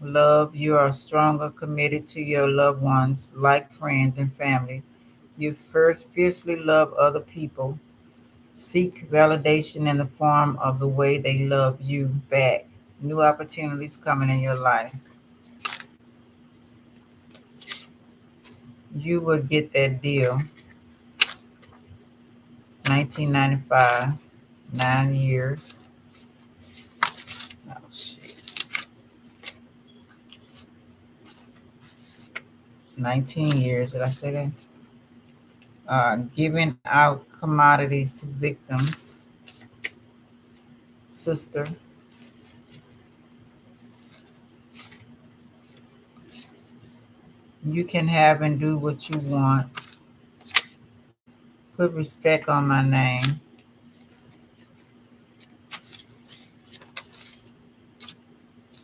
Love, you are stronger, committed to your loved ones, like friends and family. You first fiercely love other people. Seek validation in the form of the way they love you back. New opportunities coming in your life. You will get that deal. 1995, 9 years. Oh, shit. 19 years. Did I say that? Giving out commodities to victims. Sister. You can have and do what you want. Put respect on my name.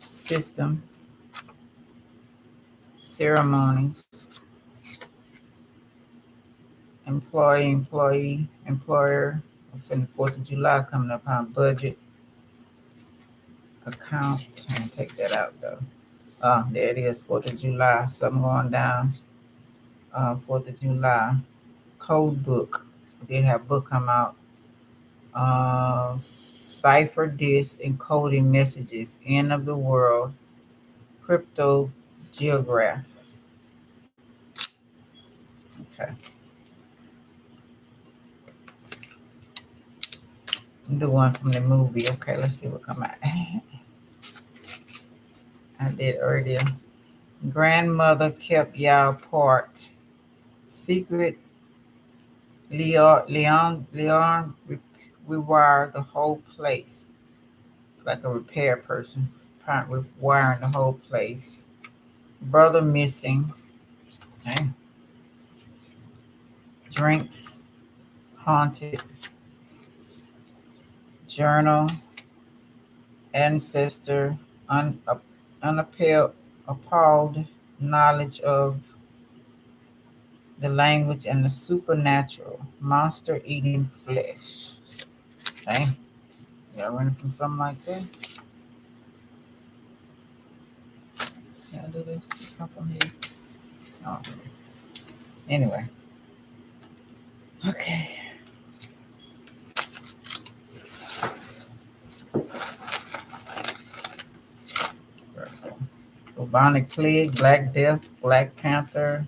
System. Ceremonies. Employee, employer. For the 4th of July coming up on budget. Account. I'm gonna take that out though. There it is, 4th of July. Something going down. 4th of July. Code book. We did have a book come out. Cipher disk encoding messages. End of the world. Crypto geograph. Okay. The one from the movie. Okay, let's see what come out. I did earlier. Grandmother kept y'all apart. Secret Leon rewire the whole place. It's like a repair person. Wiring the whole place. Brother missing. Okay. Drinks. Haunted. Journal. Ancestor. Appalled knowledge of the language and the supernatural. Monster eating flesh. Okay. Y'all running from something like that? Can I do this? Come from here. Oh. Anyway. Okay. Bubonic Plague, Black Death, Black Panther.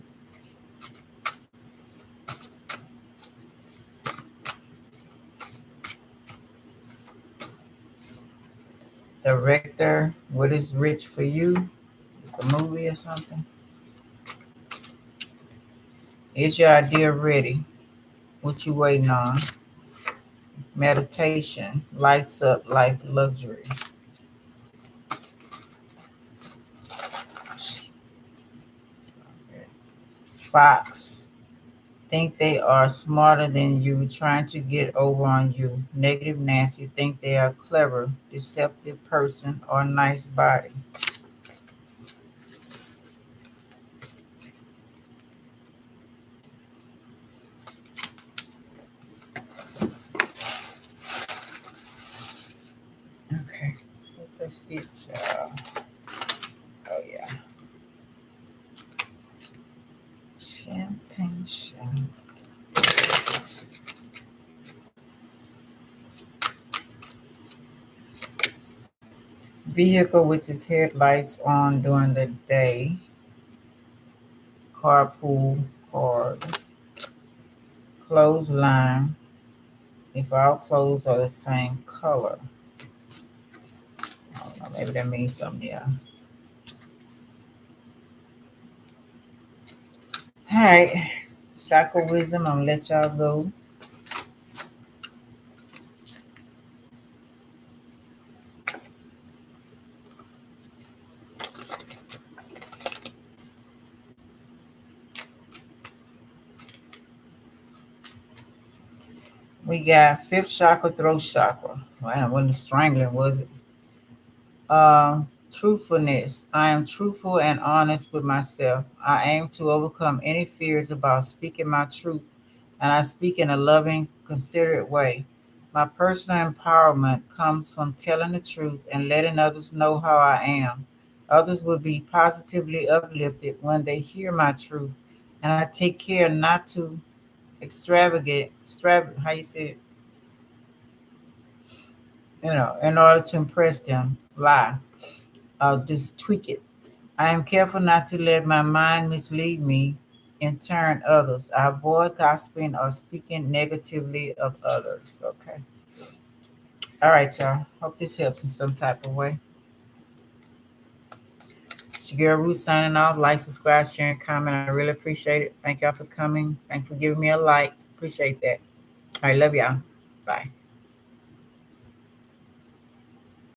Director, What is Rich for You? It's a movie or something. Is your idea ready? What you waiting on? Meditation, lights up life luxury. Fox, think they are smarter than you, trying to get over on you. Negative Nancy, think they are clever, deceptive person, or nice body. Okay, that's it, y'all. Oh yeah, champagne shot. Vehicle with its headlights on during the day. Carpool cord. Clothesline. If all clothes are the same color. I don't know, maybe that means something, yeah. All right. Chakra wisdom, I'm gonna let y'all go. We got fifth chakra, throat chakra. Wow, wasn't strangling, was it? Uh, Truthfulness. I am truthful and honest with myself. I aim to overcome any fears about speaking my truth, and I speak in a loving, considerate way. My personal empowerment comes from telling the truth and letting others know how I am. Others will be positively uplifted when they hear my truth, and I take care not to how you say it? in order to impress them, lie, just tweak it. I am careful not to let my mind mislead me and turn others. I avoid gossiping or speaking negatively of others. Okay. All right, y'all. Hope this helps in some type of way. It's your girl Ruth signing off. Like, subscribe, share, and comment. I really appreciate it. Thank y'all for coming. Thank you for giving me a like. Appreciate that. All right, love y'all. Bye.